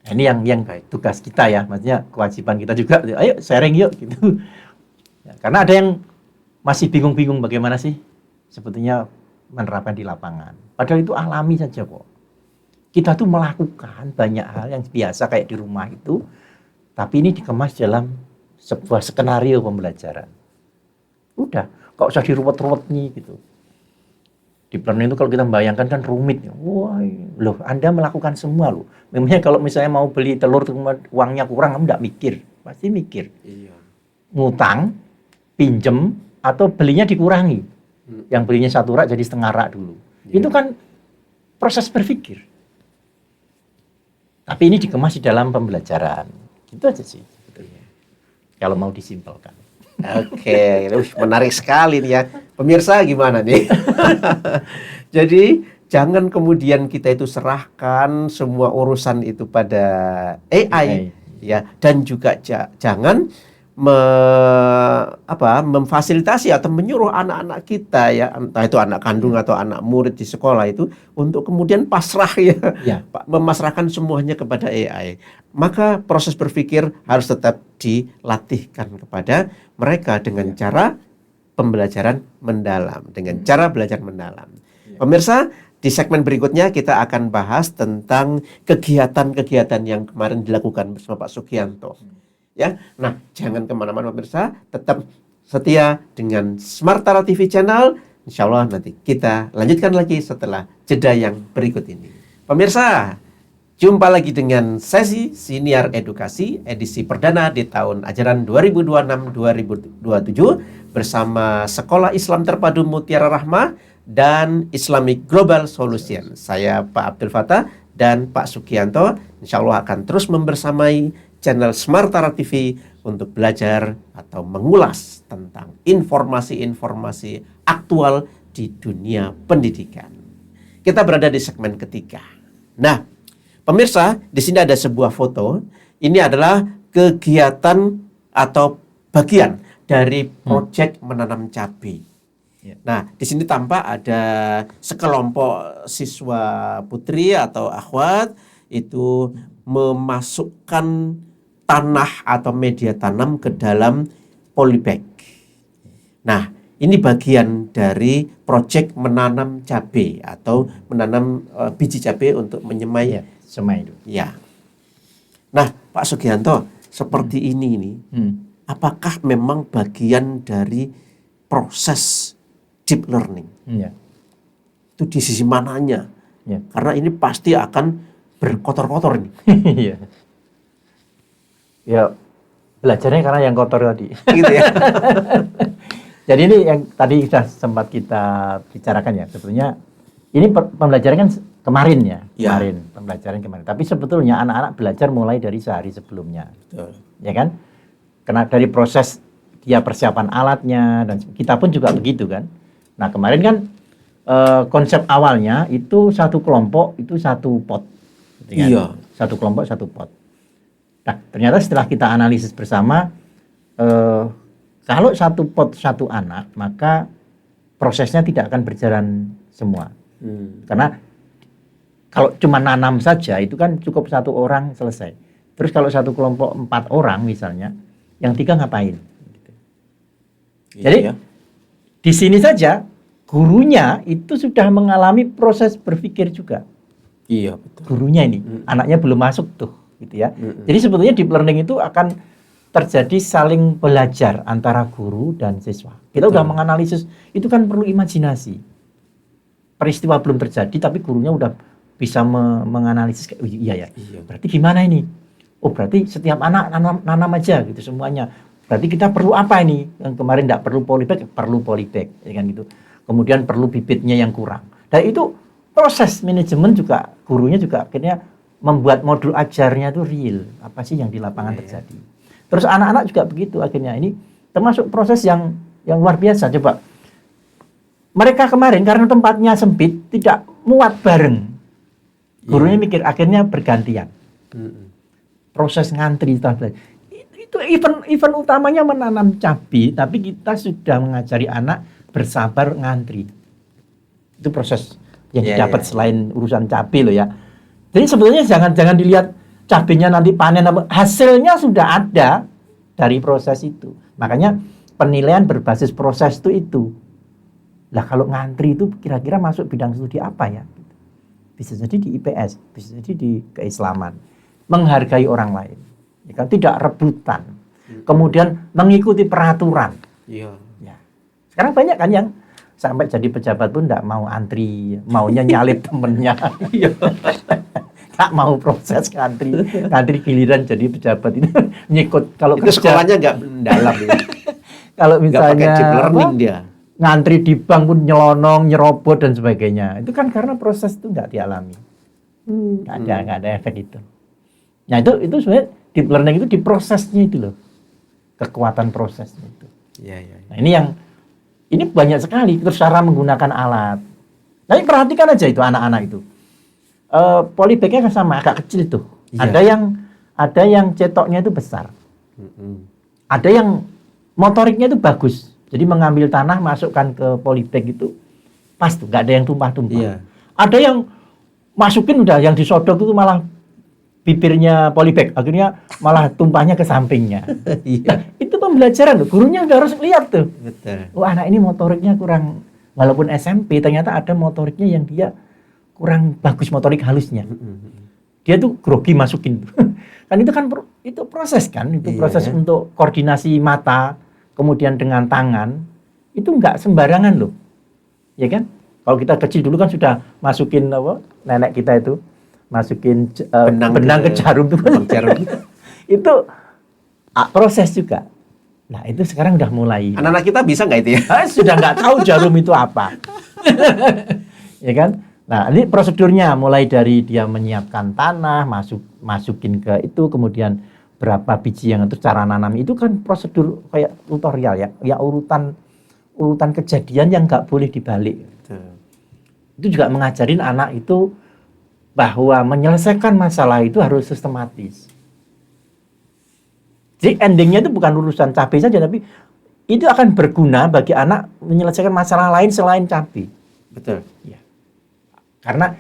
Nah, ini yang tugas kita ya, maksudnya kewajiban kita juga. Ayo sharing yuk gitu. Ya, karena ada yang masih bingung-bingung bagaimana sih sebetulnya menerapkan di lapangan. Padahal itu alami saja kok. Kita tuh melakukan banyak hal yang biasa kayak di rumah itu, tapi ini dikemas dalam sebuah skenario pembelajaran. Udah, gak usah diruwet-ruwet nih gitu. Di learning itu kalau kita membayangkan kan rumit. Wah, loh Anda melakukan semua loh. Memangnya kalau misalnya mau beli telur uangnya kurang, kamu enggak mikir. Pasti mikir. Iya. Ngutang, pinjem, atau belinya dikurangi. Yang belinya 1 rak jadi setengah rak dulu. Iya. Itu kan proses berpikir. Tapi ini dikemas di dalam pembelajaran. Itu aja sih. Kalau mau disimpelkan. Oke, menarik sekali nih ya. Pemirsa gimana nih? Jadi jangan kemudian kita itu serahkan semua urusan itu pada AI. ya, dan juga jangan memfasilitasi atau menyuruh anak-anak kita ya, entah itu anak kandung atau anak murid di sekolah itu untuk kemudian pasrah ya, memasrahkan semuanya kepada AI. Maka proses berpikir harus tetap dilatihkan kepada mereka dengan cara pembelajaran mendalam, dengan cara belajar mendalam. Pemirsa, di segmen berikutnya kita akan bahas tentang kegiatan-kegiatan yang kemarin dilakukan bersama Pak Sugianto. Ya, nah jangan kemana-mana pemirsa, tetap setia dengan Smartara TV Channel. Insya Allah nanti kita lanjutkan lagi setelah jeda yang berikut ini. Pemirsa, jumpa lagi dengan sesi Siniar Edukasi edisi perdana di tahun ajaran 2026-2027 bersama Sekolah Islam Terpadu Mutiara Rahmah dan Islamic Global Solution. Saya Pak Abdul Fattah dan Pak Sugianto insya Allah akan terus membersamai channel Smartara TV untuk belajar atau mengulas tentang informasi-informasi aktual di dunia pendidikan. Kita berada di segmen ketiga. Nah, pemirsa, di sini ada sebuah foto. Ini adalah kegiatan atau bagian dari proyek menanam cabai. Nah, di sini tampak ada sekelompok siswa putri atau akhwat itu memasukkan tanah atau media tanam ke dalam polybag. Nah, ini bagian dari proyek menanam cabai atau menanam biji cabai untuk menyemai semai itu. Ya. Nah, Pak Sugianto, seperti ini apakah memang bagian dari proses deep learning? Itu di sisi mananya? Karena ini pasti akan berkotor-kotor ini. Ya, belajarnya karena yang kotor tadi. Gitu ya. Jadi ini yang tadi sudah sempat kita bicarakan ya. Sebetulnya ini pembelajaran kan kemarin ya. Pembelajaran kemarin. Tapi sebetulnya anak-anak belajar mulai dari sehari sebelumnya. Betul. Ya kan? Karena dari proses dia persiapan alatnya dan kita pun juga begitu kan. Nah, kemarin kan konsep awalnya itu satu kelompok itu satu pot. Gitu kan? Iya. Satu kelompok satu pot. Nah, ternyata setelah kita analisis bersama, kalau satu pot satu anak, maka prosesnya tidak akan berjalan semua. Karena kalau cuma nanam saja, itu kan cukup satu orang selesai. Terus kalau satu kelompok 4 orang misalnya, yang 3 ngapain? Gitu. Jadi, di sini saja, gurunya itu sudah mengalami proses berpikir juga. Iya, betul. Gurunya ini, anaknya belum masuk tuh. Gitu ya. Jadi sebetulnya deep learning itu akan terjadi saling belajar antara guru dan siswa. Kita udah menganalisis, itu kan perlu imajinasi. Peristiwa belum terjadi tapi gurunya udah bisa menganalisis. Oh, iya. Berarti gimana ini? Oh, berarti setiap anak nanam aja gitu semuanya. Berarti kita perlu apa ini? Yang kemarin enggak perlu polybag, ya kan gitu. Kemudian perlu bibitnya yang kurang. Dan itu proses manajemen juga, gurunya juga akhirnya membuat modul ajarnya itu real, apa sih yang di lapangan terjadi. Terus anak-anak juga begitu akhirnya. Ini termasuk proses yang luar biasa. Coba mereka kemarin karena tempatnya sempit tidak muat bareng. Gurunya mikir akhirnya bergantian. Proses ngantri setelah belajar. Itu event utamanya menanam cabai, tapi kita sudah mengajari anak bersabar ngantri. Itu proses yang didapat selain urusan cabai loh ya. Jadi sebetulnya jangan dilihat cabenya nanti panen, hasilnya sudah ada dari proses itu. Makanya penilaian berbasis proses itu. Lah kalau ngantri itu kira-kira masuk bidang studi apa ya? Bisa jadi di IPS, bisa jadi di keislaman. Menghargai orang lain, ya kan? Tidak rebutan. Kemudian mengikuti peraturan. Ya. Sekarang banyak kan yang sampai jadi pejabat pun tidak mau antri, maunya nyalip temennya. Tak mau proses ngantri giliran jadi pejabat itu nyikut. Kalau itu sekolahnya nggak mendalam ya. Kalau misalnya deep learning dia ngantri di bank pun nyelonong, nyerobot dan sebagainya, itu kan karena proses itu nggak dialami, nggak ada efek itu. Nah itu sebenarnya deep learning itu di prosesnya itu loh, kekuatan prosesnya itu. Nah ini banyak sekali terus cara menggunakan alat. Tapi perhatikan aja itu anak-anak itu. Polybagnya kan sama, agak kecil tuh. Ada yang ada yang cetoknya itu besar. Ada yang motoriknya itu bagus. Jadi mengambil tanah, masukkan ke polybag itu pas tuh, nggak ada yang tumpah-tumpah. Iya. Ada yang masukin udah, yang disodok itu malah bibirnya polybag, akhirnya malah tumpahnya ke sampingnya. Iya. Nah, itu pembelajaran loh, gurunya udah harus lihat tuh. Betul. Wah, anak ini motoriknya kurang, walaupun SMP ternyata ada motoriknya yang dia kurang bagus, motorik halusnya. Dia tuh grogi masukin. Kan itu kan itu proses kan, itu Iya. proses untuk koordinasi mata, kemudian dengan tangan, itu nggak sembarangan loh. Ya kan? Kalau kita kecil dulu kan sudah masukin apa? Nenek kita itu masukin benang ke jarum tuh. Jarum. Itu proses juga. Nah, itu sekarang udah mulai. Anak-anak kita bisa nggak itu ya? Sudah nggak tahu jarum itu apa. Ya kan? Nah, ini prosedurnya mulai dari dia menyiapkan tanah, masukin ke itu, kemudian berapa biji yang itu, cara nanam itu kan prosedur kayak tutorial ya. Ya urutan kejadian yang nggak boleh dibalik. Itu juga mengajarin anak itu bahwa menyelesaikan masalah itu harus sistematis. Jadi endingnya itu bukan urusan cabai saja, tapi itu akan berguna bagi anak menyelesaikan masalah lain selain cabai. Betul. Ya. Karena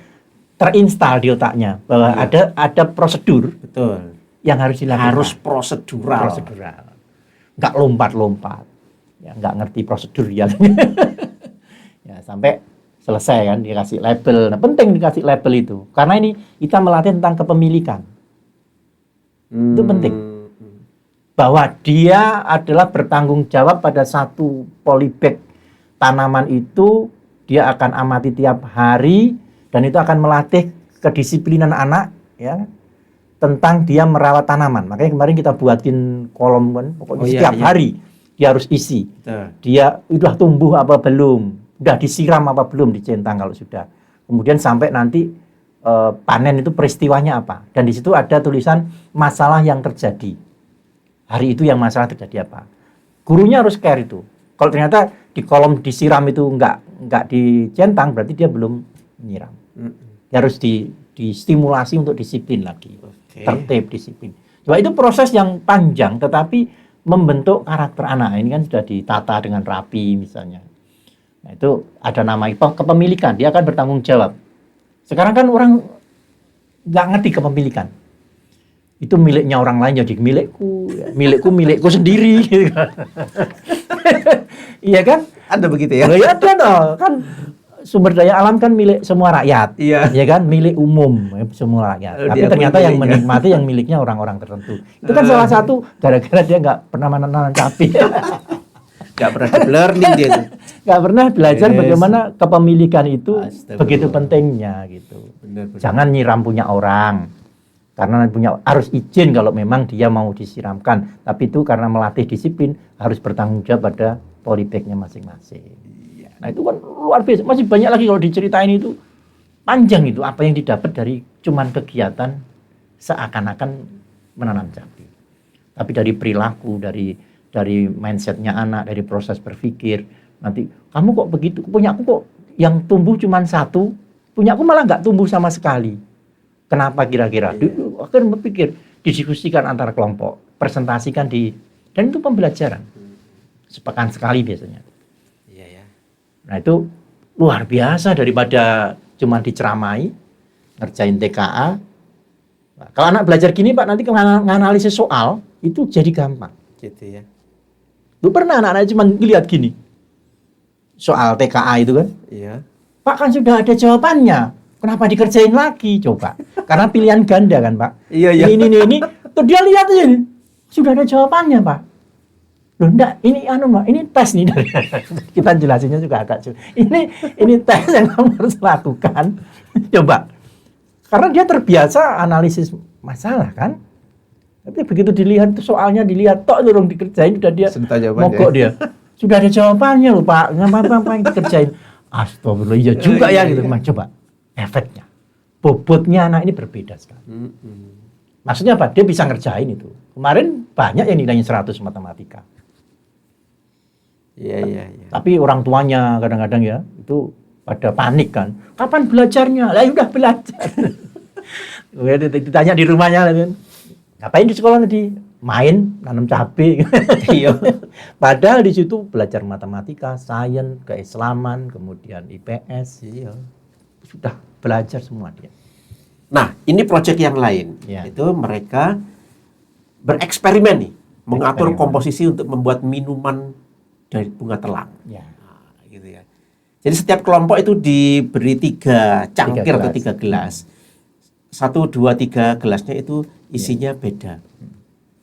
terinstal di otaknya bahwa ada prosedur. Betul. Yang harus dilakukan. Harus prosedural. Nggak lompat-lompat. Ya, nggak ngerti prosedur ya. Ya, sampai selesai kan, dikasih label. Nah, penting dikasih label itu. Karena ini kita melatih tentang kepemilikan. Itu penting. Bahwa dia adalah bertanggung jawab pada satu polybag tanaman itu, dia akan amati tiap hari, dan itu akan melatih kedisiplinan anak, ya, tentang dia merawat tanaman. Makanya kemarin kita buatin kolom kan, pokoknya setiap hari dia harus isi. Dia udah tumbuh apa belum, udah disiram apa belum, dicentang kalau sudah. Kemudian sampai nanti panen itu peristiwanya apa. Dan di situ ada tulisan masalah yang terjadi. Hari itu yang masalah terjadi apa. Gurunya harus care itu. Kalau ternyata di kolom disiram itu enggak dicentang, berarti dia belum menyiram. Dia harus distimulasi untuk disiplin lagi. Tertib, disiplin. Coba itu proses yang panjang, tetapi membentuk karakter anak. Ini kan sudah ditata dengan rapi misalnya. Nah, itu ada nama kepemilikan. Dia akan bertanggung jawab. Sekarang kan orang nggak ngerti kepemilikan. Itu miliknya orang lain jadi milikku, ya. milikku sendiri. Iya kan? Ada begitu ya? Ya ada dong. Kan sumber daya alam kan milik semua rakyat. Iya. Ya kan, milik umum semua rakyat. Tapi ternyata yang menikmati yang miliknya orang-orang tertentu. Itu kan salah satu gara-gara dia nggak pernah menanam cabai. Nggak pernah learning dia tuh. Nggak pernah belajar bagaimana kepemilikan itu begitu pentingnya gitu. Benar. Jangan nyiram punya orang. Karena harus izin kalau memang dia mau disiramkan. Tapi itu karena melatih disiplin harus bertanggung jawab pada polybagnya masing-masing. Nah itu kan luar biasa. Masih banyak lagi kalau diceritain itu. Panjang itu apa yang didapat dari cuman kegiatan seakan-akan menanam cabai. Tapi dari perilaku, dari mindsetnya anak, dari proses berpikir. Nanti kamu kok begitu, punyaku kok yang tumbuh cuman satu, punyaku malah nggak tumbuh sama sekali. Kenapa kira-kira? Akan berpikir, didiskusikan antara kelompok, presentasikan dan itu pembelajaran. Sepekan sekali biasanya. Iya ya. Nah itu luar biasa daripada cuma diceramai, ngerjain TKA. Nah, kalau anak belajar gini Pak, nanti nganalisis soal, itu jadi gampang. Gitu ya. Lu pernah anak-anak cuma lihat gini, soal TKA itu kan? Iya. Pak kan sudah ada jawabannya. Kenapa dikerjain lagi? Coba. Karena pilihan ganda kan, Pak. Iya. Ini. Tuh dia lihat aja nih. Sudah ada jawabannya, Pak. Loh, enggak. Ini Pak. Ini tes nih. Kita jelasinnya juga agak sulit. Ini tes yang kamu harus lakukan. Coba. Karena dia terbiasa analisis masalah kan. Tapi begitu dilihat soalnya dilihat tok dorong dikerjain udah dia mogok dia. Sudah ada jawabannya loh, Pak. Ngapa yang dikerjain? Astagfirullah, iya juga ya gitu. Coba. Efeknya, bobotnya anak ini berbeda sekali. Maksudnya apa? Dia bisa ngerjain itu. Kemarin banyak yang nilainya 100 matematika. Iya. Tapi orang tuanya kadang-kadang ya itu pada panik kan. Kapan belajarnya? Lah udah belajar. Ditanya di rumahnya kan. Ngapain di sekolah tadi? Main, nanam cabai. Iya. Padahal di situ belajar matematika, sains, keislaman, kemudian IPS. Iya. Sudah belajar semua dia. Nah, ini proyek yang lain. Ya. Itu mereka bereksperimen nih, mengatur Eksperimen. komposisi untuk membuat minuman dari bunga telang. Ya. Nah, gitu ya. Jadi setiap kelompok itu diberi 3 cangkir atau 3 gelas. 1, 2, 3 gelasnya itu isinya beda.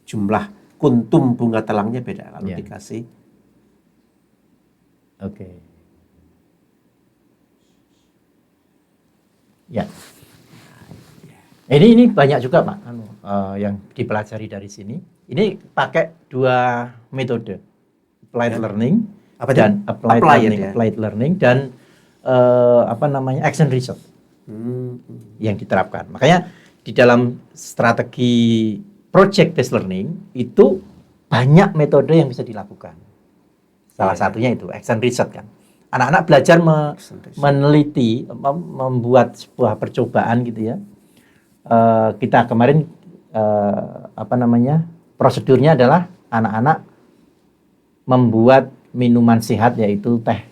Jumlah kuntum bunga telangnya beda kalau Ya. dikasih. Oke. Ya. Ini banyak juga Pak, yang dipelajari dari sini. Ini pakai 2 metode, applied learning Apa dan itu? applied Applied learning, ya? applied learning dan action research yang diterapkan. Makanya di dalam strategi project based learning itu banyak metode yang bisa dilakukan. Salah satunya itu action research kan. Anak-anak belajar meneliti, membuat sebuah percobaan gitu ya. Kita kemarin prosedurnya adalah anak-anak membuat minuman sehat yaitu teh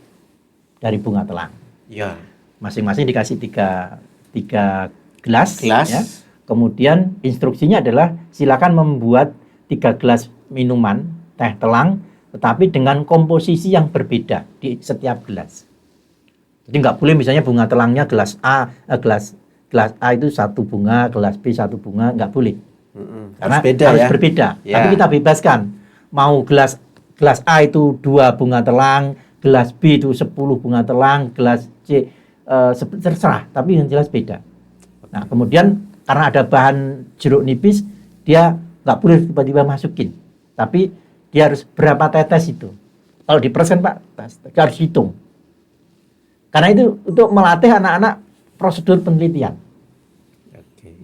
dari bunga telang. Ya. Masing-masing dikasih tiga gelas. Gelas. Ya. Kemudian instruksinya adalah silakan membuat 3 gelas minuman teh telang, tetapi dengan komposisi yang berbeda di setiap gelas. Jadi nggak boleh misalnya bunga telangnya gelas A, gelas A itu 1 bunga, gelas B 1 bunga, nggak boleh. Karena harus berbeda. Ya. Tapi kita bebaskan. Mau gelas A itu 2 bunga telang, gelas B itu 10 bunga telang, gelas C terserah, tapi yang jelas beda. Nah, kemudian karena ada bahan jeruk nipis, dia nggak boleh tiba-tiba masukin. Tapi dia harus berapa tetes itu. Kalau diperes kan Pak, dia harus hitung. Karena itu untuk melatih anak-anak prosedur penelitian.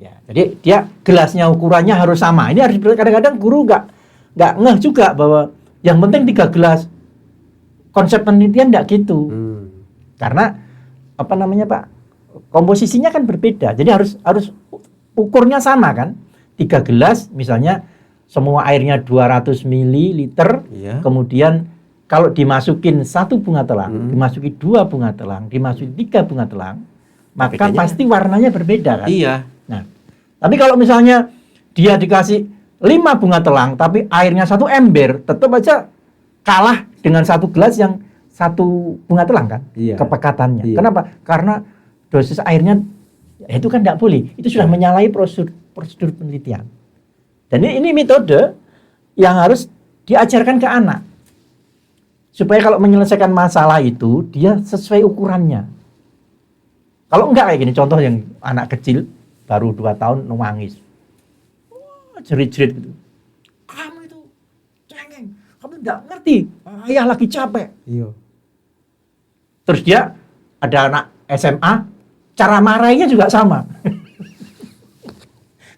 Ya, jadi dia gelasnya ukurannya harus sama. Ini harus kadang-kadang guru nggak ngeh juga bahwa yang penting 3 gelas. Konsep penelitian nggak gitu. Karena Pak, komposisinya kan berbeda. Jadi harus ukurnya sama kan. 3 gelas misalnya semua airnya 200 ml, kemudian kalau dimasukin 1 bunga telang, dimasuki 2 bunga telang, dimasuki 3 bunga telang, maka bedanya pasti warnanya berbeda kan? Iya. Nah, tapi kalau misalnya dia dikasih 5 bunga telang, tapi airnya 1 ember, tetap aja kalah dengan 1 gelas yang 1 bunga telang kan? Iya. Kepekatannya. Iya. Kenapa? Karena dosis airnya ya itu kan tidak boleh. Itu sudah menyalahi prosedur penelitian. Dan ini metode yang harus diajarkan ke anak. Supaya kalau menyelesaikan masalah itu, dia sesuai ukurannya. Kalau enggak kayak gini, contoh yang anak kecil, baru 2 tahun, nangis. Jerit-jerit gitu. Kamu itu cengeng, kamu enggak ngerti, ayah lagi capek. Iya. Terus dia, ada anak SMA, cara marahnya juga sama.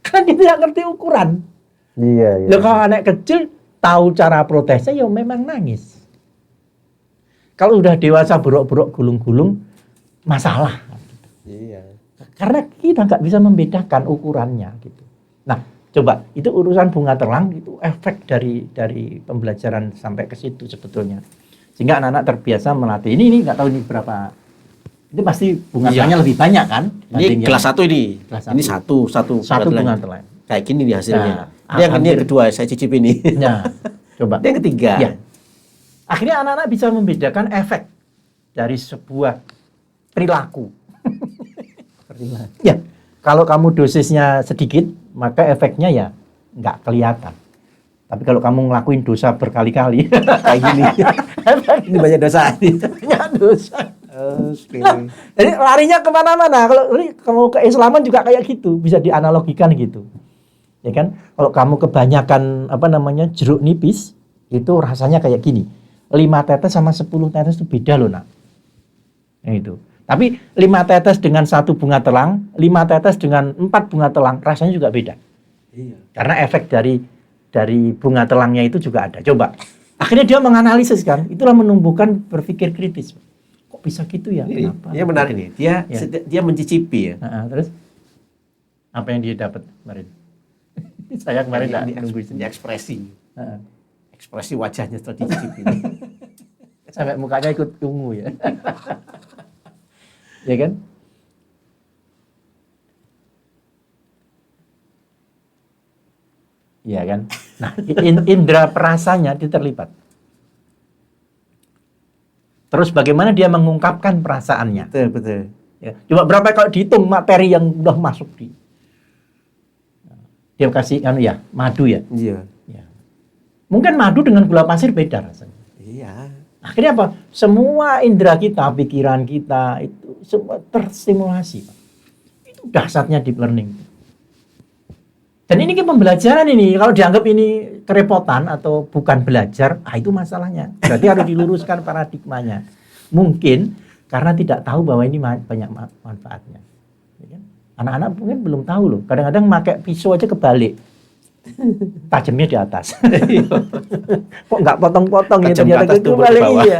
Karena dia tidak ngerti ukuran. Iya. Loh, kalau anak kecil tahu cara protesnya, ya memang nangis. Kalau udah dewasa buruk-buruk gulung-gulung, masalah. Iya. Karena kita nggak bisa membedakan ukurannya gitu. Nah, coba itu urusan bunga telang itu efek dari pembelajaran sampai ke situ sebetulnya. Sehingga anak-anak terbiasa melatih. Ini nggak tahu ini berapa. Ini pasti bunga telangnya lebih banyak kan? Ini kelas 1 ini. Kelas Ini 1. satu Bunga telang. Kayak gini nih hasilnya. Nah, ini yang kedua saya cicip ini. Nah, coba. Ini yang ketiga. Ya. Akhirnya anak-anak bisa membedakan efek dari sebuah perilaku. Ya, kalau kamu dosisnya sedikit, maka efeknya ya nggak kelihatan. Tapi kalau kamu ngelakuin dosa berkali-kali, Kayak gini. Ini banyak dosa. banyak dosa. Oke. Jadi larinya kemana-mana. Kalau kamu keislaman juga kayak gitu, bisa dianalogikan gitu. Ya kan? Kalau kamu kebanyakan jeruk nipis, itu rasanya kayak gini. 5 tetes sama 10 tetes itu beda loh, Nak. Itu. Tapi 5 tetes dengan 1 bunga telang, 5 tetes dengan 4 bunga telang, rasanya juga beda. Iya. Karena efek dari bunga telangnya itu juga ada. Coba. Akhirnya dia menganalisis kan, itulah menumbuhkan berpikir kritis. Kok bisa gitu ya? Kenapa? Ini menarik nih. Dia mencicipi ya. Terus apa yang dia dapat kemarin? Saya kemarin ini nunggu ini ekspresi. Heeh. Ekspresi wajahnya setelah dicicipi. Sampai mukanya ikut ungu ya. Ya kan? Iya kan? Nah, indera perasanya dia terlibat. Terus bagaimana dia mengungkapkan perasaannya? Betul, betul. Ya. Coba berapa kalau dihitung materi yang udah masuk di dia kasih madu ya. Iya. Ya. Mungkin madu dengan gula pasir beda rasanya. Iya. Akhirnya apa? Semua indera kita, pikiran kita itu semua terstimulasi. Itu dahsyatnya deep learning. Dan ini kan pembelajaran ini. Kalau dianggap ini kerepotan atau bukan belajar, itu masalahnya. Berarti harus diluruskan paradigmanya. Mungkin karena tidak tahu bahwa ini banyak manfaatnya. Anak-anak mungkin belum tahu loh. Kadang-kadang pakai pisau aja kebalik. Tajamnya di atas. Kok nggak potong-potong ya, ternyata itu balik. Iya.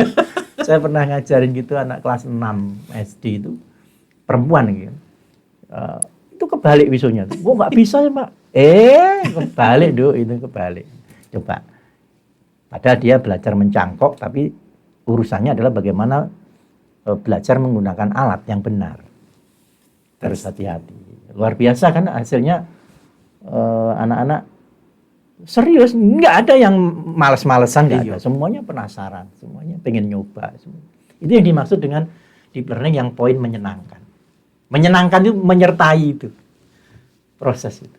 Saya pernah ngajarin gitu anak kelas 6 SD itu perempuan gitu. Itu kebalik pisaunya. Kok nggak bisa ya, Pak? Kebalik Duk, itu kebalik. Coba. Padahal dia belajar mencangkok, tapi urusannya adalah bagaimana belajar menggunakan alat yang benar. Harus hati-hati. Luar biasa kan hasilnya. Anak-anak serius, nggak ada yang males-malesan, nggak ada. Semuanya penasaran, semuanya pengen nyoba. Itu yang dimaksud dengan deep learning yang poin menyenangkan. Menyenangkan itu menyertai itu proses itu.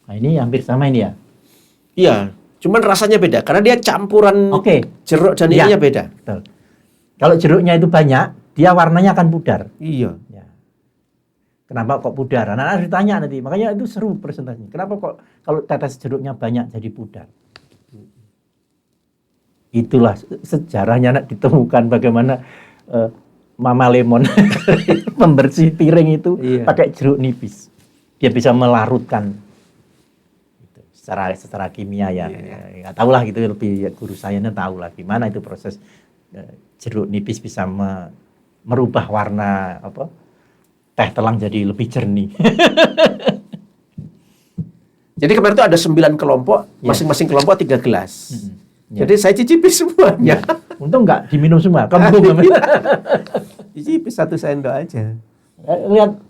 Nah ini hampir sama ini ya. Iya, cuman rasanya beda karena dia campuran jeruk dan ininya beda. Betul. Kalau jeruknya itu banyak, dia warnanya akan pudar. Iya. Ya. Kenapa kok pudar? Anak-anak ditanya nanti. Makanya itu seru presentasinya. Kenapa kok kalau tetes jeruknya banyak jadi pudar? Itulah sejarahnya nak ditemukan bagaimana Mama Lemon membersih piring itu pakai jeruk nipis. Dia bisa melarutkan itu secara kimia ya. Nggak tahu lah gitu, lebih guru sainsnya tahu lah gimana itu proses jeruk nipis bisa merubah warna teh telang jadi lebih jernih. Jadi kemarin itu ada 9 kelompok, masing-masing kelompok 3 gelas. Jadi saya cicipi semuanya. Untung nggak diminum semua. Kamu cicipi 1 sendok aja.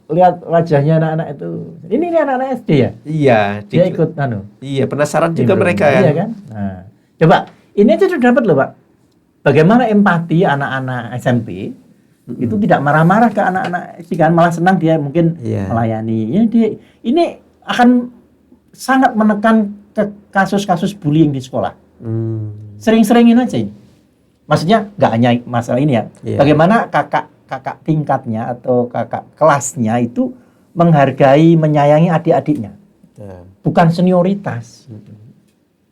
Lihat wajahnya anak-anak itu. Ini anak-anak SD ya? Iya. Dia ikut Iya, penasaran juga mereka ya. Iya kan? Nah, coba ini aja sudah dapat loh Pak. Bagaimana empati anak-anak SMP itu tidak marah-marah ke anak-anak SD kan, malah senang dia mungkin melayani. Ini akan sangat menekan ke kasus-kasus bullying di sekolah. Sering-seringin aja ini. Maksudnya nggak hanya masalah ini ya. Bagaimana kakak tingkatnya atau kakak kelasnya itu menghargai, menyayangi adik-adiknya. Bukan senioritas.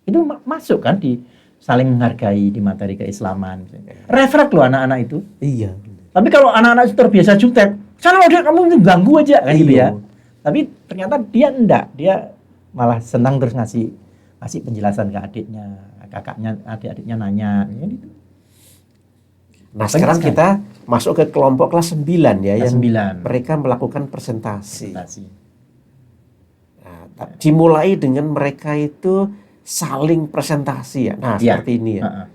Itu masuk kan di saling menghargai di materi keislaman. Refleks loh anak-anak itu. Iya. Tapi kalau anak-anak itu terbiasa jutek, sana udah kamu ganggu aja kan gitu ya. Tapi ternyata dia enggak, dia malah senang terus ngasih penjelasan ke adiknya, kakaknya, adik-adiknya nanya gitu. Nah, sekarang kita masuk ke kelompok kelas 9 ya, yang 9. Mereka melakukan presentasi. Nah, dimulai dengan mereka itu saling presentasi ya. Nah, seperti ini ya. Nah,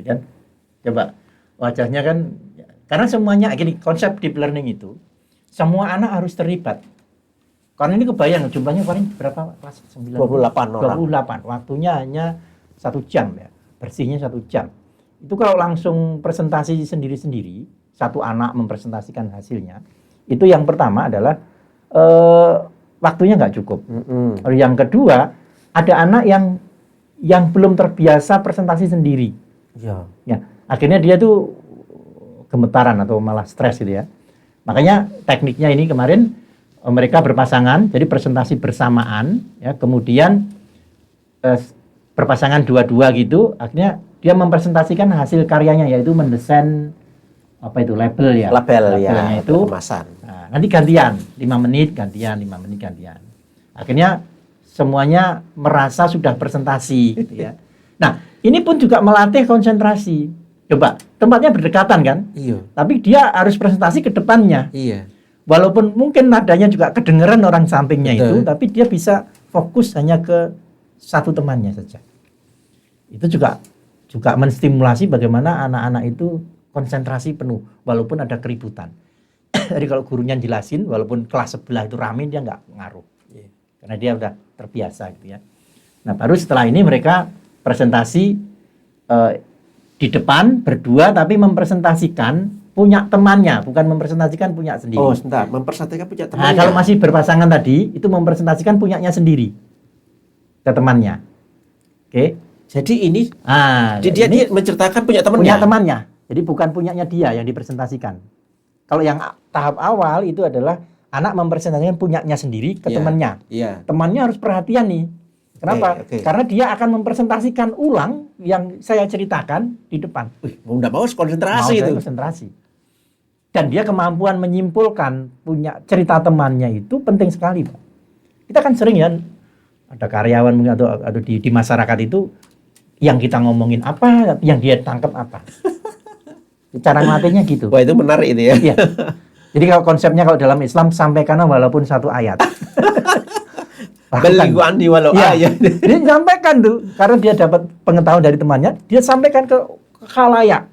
kan coba wajahnya kan, karena semuanya gini, konsep deep learning itu semua anak harus terlibat. Karena ini kebayang jumlahnya paling berapa kelas 9? 28 orang. 28. Waktunya hanya 1 jam ya. Bersihnya 1 jam. Itu kalau langsung presentasi sendiri-sendiri, satu anak mempresentasikan hasilnya, itu yang pertama adalah waktunya nggak cukup. Lalu yang kedua, ada anak yang belum terbiasa presentasi sendiri. Ya, akhirnya dia tuh gemetaran atau malah stres gitu ya. Makanya tekniknya ini kemarin mereka berpasangan, jadi presentasi bersamaan, ya, kemudian berpasangan dua-dua gitu, akhirnya dia mempresentasikan hasil karyanya, yaitu mendesain label ya. Labelnya itu kemasan. Nah, nanti gantian, 5 menit gantian, 5 menit gantian. Akhirnya semuanya merasa sudah presentasi gitu ya. Nah, ini pun juga melatih konsentrasi. Coba, tempatnya berdekatan kan? Iya. Tapi dia harus presentasi ke depannya. Iya. walaupun mungkin nadanya juga kedengeran orang sampingnya itu, tapi dia bisa fokus hanya ke satu temannya saja. Itu juga menstimulasi bagaimana anak-anak itu konsentrasi penuh walaupun ada keributan. Jadi kalau gurunya jelasin walaupun kelas sebelah itu rame, dia nggak ngaruh. Karena dia udah terbiasa gitu ya. Nah, baru setelah ini mereka presentasi di depan berdua tapi mempresentasikan punya temannya, bukan mempresentasikan punya sendiri. Oh, sebentar, mempresentasikan punya temannya. Nah, kalau masih berpasangan tadi, itu mempresentasikan punyanya sendiri ke temannya. Oke. Jadi ini dia menceritakan punya temannya. Punya temannya. Jadi bukan punyanya dia yang dipresentasikan. Kalau yang tahap awal itu adalah anak mempresentasikan punyanya sendiri ke temannya. Temannya harus perhatian nih. Kenapa? Karena dia akan mempresentasikan ulang yang saya ceritakan di depan. Mau nggak mau konsentrasi itu. Konsentrasi. Dan dia kemampuan menyimpulkan punya cerita temannya itu penting sekali, Pak. Kita kan sering ya ada karyawan atau di masyarakat itu yang kita ngomongin apa, yang dia tangkap apa. Cara ngelatihnya gitu. Wah, itu menarik itu ya. Iya. Jadi kalau konsepnya kalau dalam Islam sampaikan walaupun satu ayat. Beliguani walau ayat. Dia sampaikan tuh karena dia dapat pengetahuan dari temannya, dia sampaikan ke khalayak.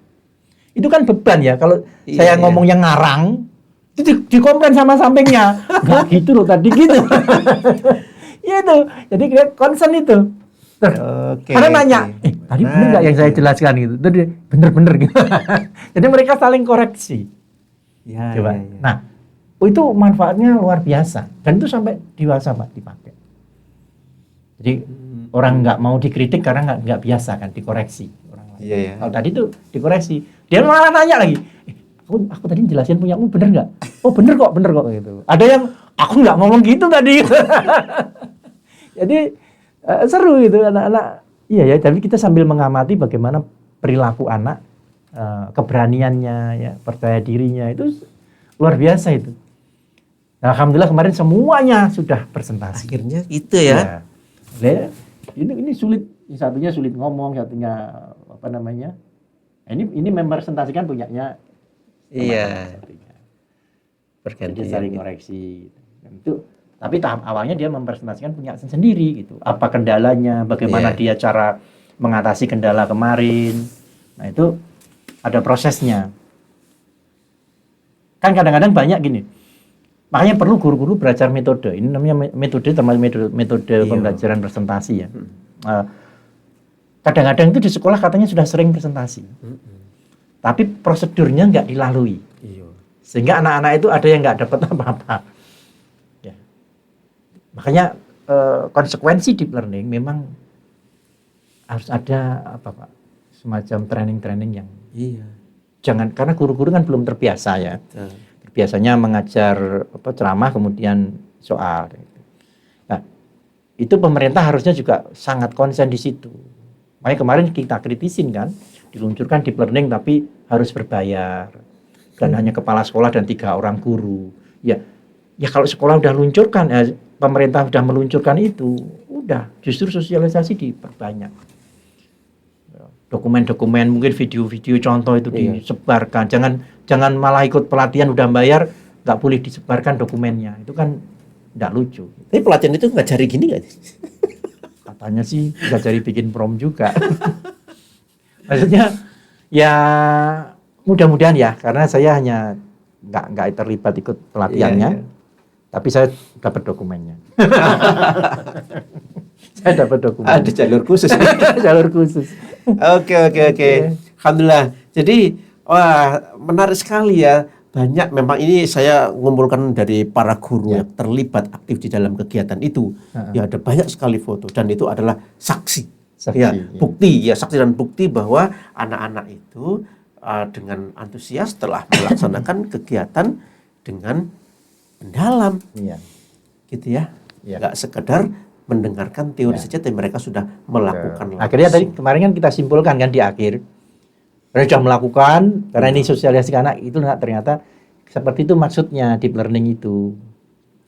Itu kan beban ya kalau saya ngomongnya ngarang itu dikomplain sama sampingnya. Enggak gitu loh tadi gitu. Iya tuh. Jadi dia concern itu. Karena nanya, tadi benar nggak yang saya jelaskan gitu? Tadi bener gitu. Jadi mereka saling koreksi. Coba. Nah, itu manfaatnya luar biasa dan itu sampai dewasa Pak dipakai. Jadi orang nggak mau dikritik karena nggak biasa kan dikoreksi orang lain. Kalau tadi tuh dikoreksi, dia malah nanya lagi. Aku tadi jelasin punyamu bener nggak? Oh bener kok gitu. Ada yang aku nggak ngomong gitu tadi. Jadi seru gitu anak-anak. Iya ya, tapi kita sambil mengamati bagaimana perilaku anak, keberaniannya, ya, percaya dirinya itu luar biasa itu. Nah, alhamdulillah kemarin semuanya sudah presentasi. Akhirnya itu ya. Ya. Ini sulit, satunya sulit ngomong, satunya apa namanya? Ini mempresentasikan punyanya. Iya. Berganti saling koreksi. Itu tapi tahap awalnya dia mempresentasikan punya sendiri gitu. Apa kendalanya, bagaimana dia cara mengatasi kendala kemarin. Nah, itu ada prosesnya. Kan kadang-kadang banyak gini. Makanya perlu guru-guru belajar metode. Ini namanya metode termasuk metode pembelajaran presentasi ya. Kadang-kadang itu di sekolah katanya sudah sering presentasi. Tapi prosedurnya nggak dilalui. Sehingga anak-anak itu ada yang nggak dapat apa-apa. Ya. Makanya konsekuensi deep learning memang harus ada apa Pak? Semacam training-training yang jangan, karena guru-guru kan belum terbiasa ya. Biasanya mengajar ceramah kemudian soal. Nah, itu pemerintah harusnya juga sangat konsen di situ. Makanya kemarin kita kritisin kan, diluncurkan deep learning tapi harus berbayar dan hanya kepala sekolah dan 3 orang guru. Ya kalau sekolah udah luncurkan, pemerintah udah meluncurkan itu, udah justru sosialisasi diperbanyak. Dokumen-dokumen, mungkin video-video contoh itu disebarkan. Jangan malah ikut pelatihan udah bayar, nggak boleh disebarkan dokumennya. Itu kan nggak lucu. Tapi pelatihan itu ngajari gini nggak? Katanya sih ngajari bikin prom juga. Maksudnya ya mudah-mudahan ya, karena saya hanya nggak terlibat ikut pelatihannya, tapi saya dapat dokumennya. Saya dapat dokumen. Ada jalur khusus. Jalur khusus. Oke. Alhamdulillah. Jadi menarik sekali ya. Banyak memang ini saya ngumpulkan dari para guru yang terlibat aktif di dalam kegiatan itu. Ya ada banyak sekali foto dan itu adalah saksi. Bukti saksi dan bukti bahwa anak-anak itu dengan antusias telah melaksanakan kegiatan dengan mendalam. Gitu ya. Enggak sekedar mendengarkan teori saja, tapi mereka sudah melakukan. Akhirnya tadi kemarin kan kita simpulkan kan di akhir, mereka sudah melakukan karena ini sosialisasi anak itu ternyata seperti itu maksudnya deep learning itu.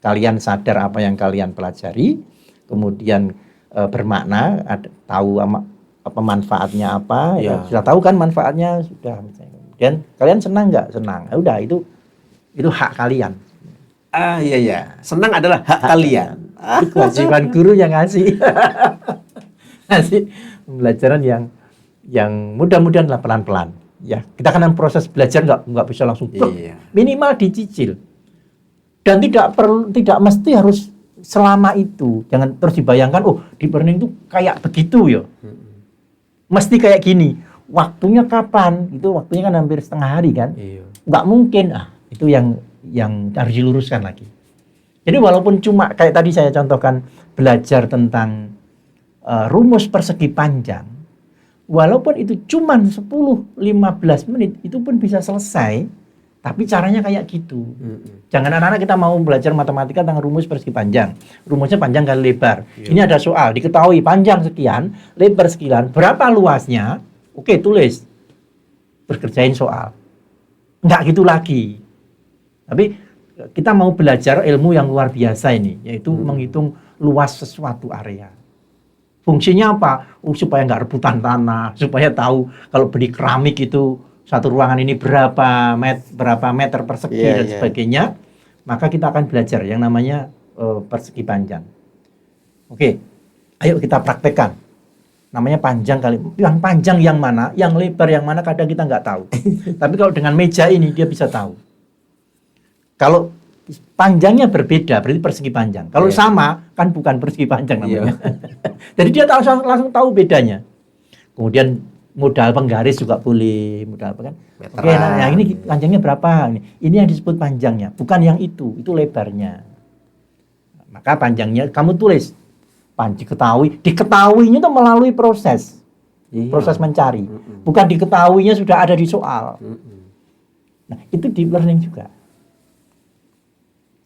Kalian sadar apa yang kalian pelajari, kemudian bermakna, tahu apa manfaatnya apa, sudah tahu kan manfaatnya sudah. Dan kalian senang nggak? Senang. Udah itu hak kalian. Iya. Senang adalah hak kalian. Itu kewajiban guru yang ngasih. Ngasih pembelajaran yang mudah-mudahan lah pelan-pelan. Ya, kita kan proses belajar nggak bisa langsung. Iya. Minimal dicicil. Dan tidak mesti harus selama itu. Jangan terus dibayangkan, oh deep learning itu kayak begitu ya. Mesti kayak gini. Waktunya kapan? Itu waktunya kan hampir setengah hari kan. Iya. Nggak mungkin. Itu yang harus diluruskan lagi. Jadi walaupun cuma kayak tadi saya contohkan belajar tentang rumus persegi panjang, walaupun itu cuma 10-15 menit, itu pun bisa selesai, tapi caranya kayak gitu. Jangan anak-anak kita mau belajar matematika tentang rumus persegi panjang. Rumusnya panjang kali lebar. Ini ada soal, diketahui panjang sekian, lebar sekian, berapa luasnya? Oke, tulis. Terus kerjain soal. Nggak gitu lagi. Tapi kita mau belajar ilmu yang luar biasa ini, yaitu menghitung luas sesuatu area. Fungsinya apa? Supaya nggak rebutan tanah, supaya tahu kalau beli keramik itu satu ruangan ini berapa meter persegi dan sebagainya. Maka kita akan belajar yang namanya persegi panjang. Oke, ayo kita praktekkan. Namanya panjang kali. Yang panjang yang mana, yang lebar yang mana kadang kita nggak tahu. Tapi kalau dengan meja ini dia bisa tahu. Kalau panjangnya berbeda, berarti persegi panjang. Kalau sama, kan bukan persegi panjang namanya. Jadi dia langsung tahu bedanya. Kemudian modal penggaris juga boleh, modal apa kan? Meteran. Oke, nah yang ini panjangnya berapa? Ini yang disebut panjangnya, bukan yang itu lebarnya. Maka panjangnya kamu tulis. Diketahuinya itu melalui proses mencari. Bukan diketahuinya sudah ada di soal. Nah, itu deep learning juga.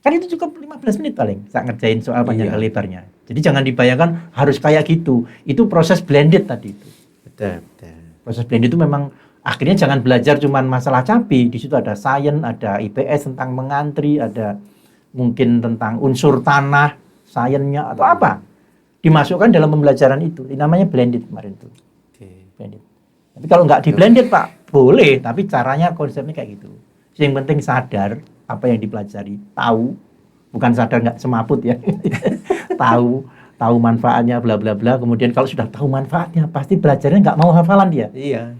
Kan itu cukup 15 menit paling saat ngerjain soal panjang lebarnya. Jadi jangan dibayangkan harus kayak gitu. Itu proses blended tadi itu. Betul. Proses blended itu memang akhirnya jangan belajar cuma masalah cabai. Di situ ada sains, ada IPS tentang mengantri, ada mungkin tentang unsur tanah, sainsnya atau apa. Dimasukkan dalam pembelajaran itu. Ini namanya blended kemarin tuh. Blended. Tapi kalau nggak di blended Pak, boleh. Tapi caranya konsepnya kayak gitu. Yang penting sadar apa yang dipelajari, tahu, bukan sadar nggak semaput ya, tahu manfaatnya, bla bla bla. Kemudian kalau sudah tahu manfaatnya, pasti belajarnya nggak mau hafalan dia. Iya.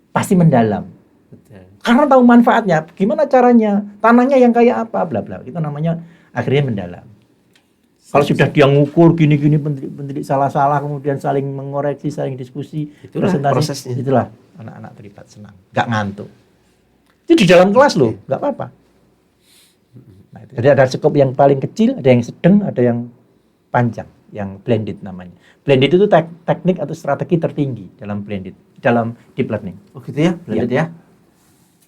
Pasti mendalam. Betul. Karena tahu manfaatnya, gimana caranya, tanahnya yang kayak apa, bla bla. Itu namanya akhirnya mendalam. Kalau sudah dia ngukur gini-gini, pendidik salah-salah, kemudian saling mengoreksi, saling diskusi, itulah presentasi, prosesnya. itulah anak-anak terlibat senang, nggak ngantuk. Itu di dalam kelas loh, nggak apa-apa. Nah, jadi ada skop yang paling kecil, ada yang sedang, ada yang panjang, yang blended namanya. Blended itu teknik atau strategi tertinggi dalam blended, dalam deep learning. Oh gitu ya, blended ya?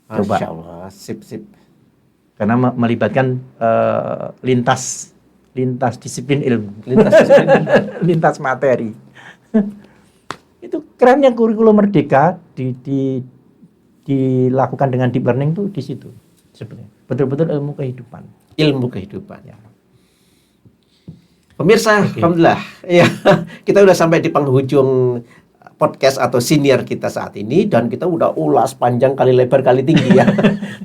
Coba. Masya Allah, sip. Karena melibatkan lintas disiplin ilmu, lintas materi. Itu kerennya kurikulum Merdeka dilakukan dengan deep learning tuh di situ sebenarnya. Betul-betul ilmu kehidupan. Ya. Pemirsa, alhamdulillah. Ya, kita udah sampai di penghujung podcast atau senior kita saat ini dan kita udah ulas panjang kali lebar kali tinggi ya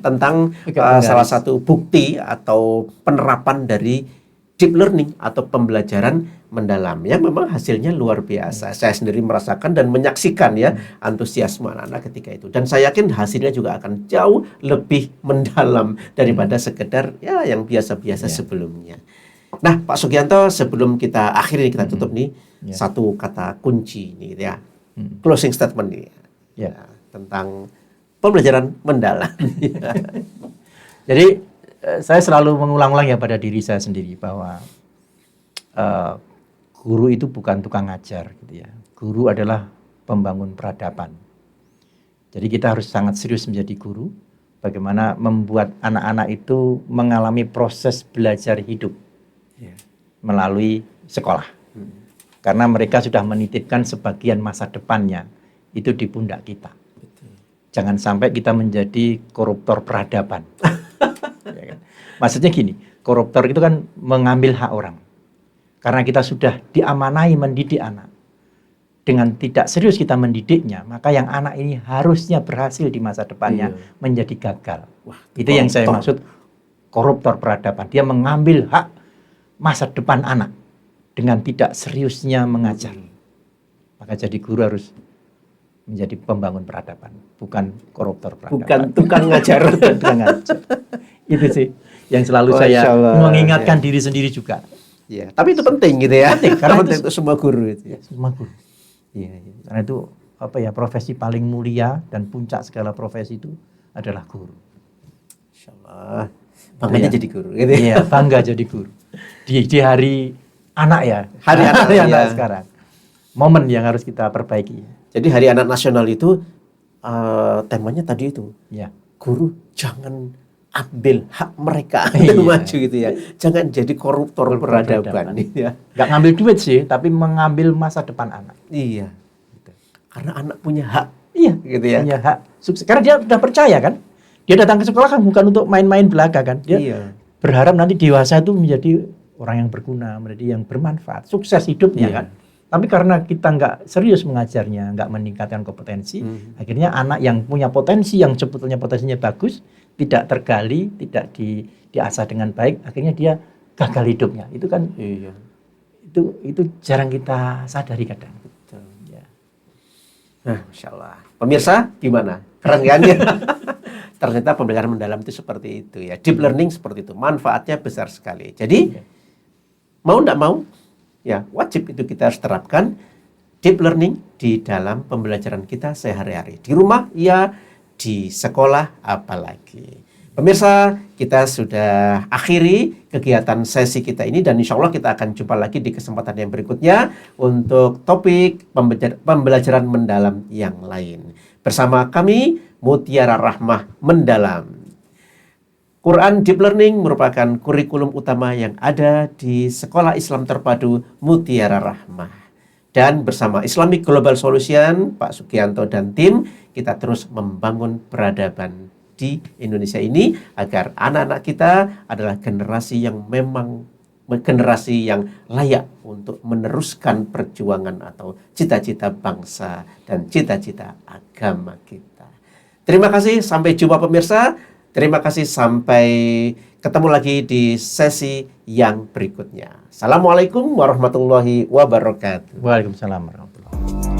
tentang salah satu bukti atau penerapan dari deep learning atau pembelajaran mendalam yang memang hasilnya luar biasa. Saya sendiri merasakan dan menyaksikan ya antusiasme anak-anak ketika itu. Dan saya yakin hasilnya juga akan jauh lebih mendalam daripada sekedar ya yang biasa-biasa sebelumnya. Nah, Pak Sugianto, sebelum kita akhiri kita tutup nih satu kata kunci nih ya. Closing statement nih. Ya, tentang pembelajaran mendalam. Jadi saya selalu mengulang-ulang ya pada diri saya sendiri bahwa guru itu bukan tukang ngajar gitu ya. Guru adalah pembangun peradaban. Jadi kita harus sangat serius menjadi guru. Bagaimana membuat anak-anak itu mengalami proses belajar hidup melalui sekolah. Karena mereka sudah menitipkan sebagian masa depannya itu di pundak kita. Jangan sampai kita menjadi koruptor peradaban. Ya kan? Maksudnya gini, koruptor itu kan mengambil hak orang. Karena kita sudah diamanai mendidik anak. Dengan tidak serius kita mendidiknya, maka yang anak ini harusnya berhasil di masa depannya menjadi gagal. Wah, itu yang saya maksud koruptor peradaban. Dia mengambil hak masa depan anak dengan tidak seriusnya mengajar. Maka jadi guru harus menjadi pembangun peradaban, bukan koruptor peradaban. Bukan tukang ngajar. Bukan tukang ngajar. Itu sih yang selalu Masya saya Allah, mengingatkan diri sendiri juga. Ya, tapi itu penting gitu ya. Penting, karena penting itu untuk semua guru itu ya. Semua guru. Iya, iya. Karena itu profesi paling mulia dan puncak segala profesi itu adalah guru. Insya Allah. Bangganya Iya. jadi guru gitu ya. Iya, bangga jadi guru. Di hari anak ya. Hari anak, Hari anak iya. sekarang. Momen yang harus kita perbaiki. Jadi Hari Anak Nasional itu temanya tadi itu. Ya. Guru jangan ambil hak mereka Iya. untuk maju gitu ya. Jangan jadi koruptor peradaban peradaban. gitu ya. Nggak ngambil duit sih, tapi mengambil masa depan anak. Iya. Karena anak punya hak Iya, gitu ya. punya hak sukses. Karena dia sudah percaya kan. Dia datang ke sekolah kan bukan untuk main-main belaga kan. Dia Iya. berharap nanti dewasa itu menjadi orang yang berguna, menjadi yang bermanfaat, sukses hidupnya Iya. kan. Tapi karena kita nggak serius mengajarnya, nggak meningkatkan kompetensi, akhirnya anak yang punya potensi, yang sebetulnya potensinya bagus, tidak tergali, tidak diasah dengan baik, akhirnya dia gagal hidupnya. Itu kan Iya. itu jarang kita sadari kadang. Betul. Ya. Nah, Masya Allah. Pemirsa, gimana? Keren kan ya? Ternyata pembelajaran mendalam itu seperti itu ya. Deep learning seperti itu. Manfaatnya besar sekali. Jadi, mau nggak mau, ya wajib itu kita harus terapkan deep learning di dalam pembelajaran kita sehari-hari. Di rumah, ya di sekolah, apalagi. Pemirsa, kita sudah akhiri kegiatan sesi kita ini dan insya Allah kita akan jumpa lagi di kesempatan yang berikutnya untuk topik pembelajaran mendalam yang lain. Bersama kami, Mutiara Rahmah Mendalam. Quran Deep Learning merupakan kurikulum utama yang ada di Sekolah Islam Terpadu Mutiara Rahmah. Dan bersama Islamic Global Solution, Pak Sugianto dan tim, kita terus membangun peradaban di Indonesia ini agar anak-anak kita adalah generasi yang memang generasi yang layak untuk meneruskan perjuangan atau cita-cita bangsa dan cita-cita agama kita. Terima kasih, sampai jumpa pemirsa. Terima kasih, sampai ketemu lagi di sesi yang berikutnya. Assalamualaikum warahmatullahi wabarakatuh. Waalaikumsalam warahmatullahi wabarakatuh.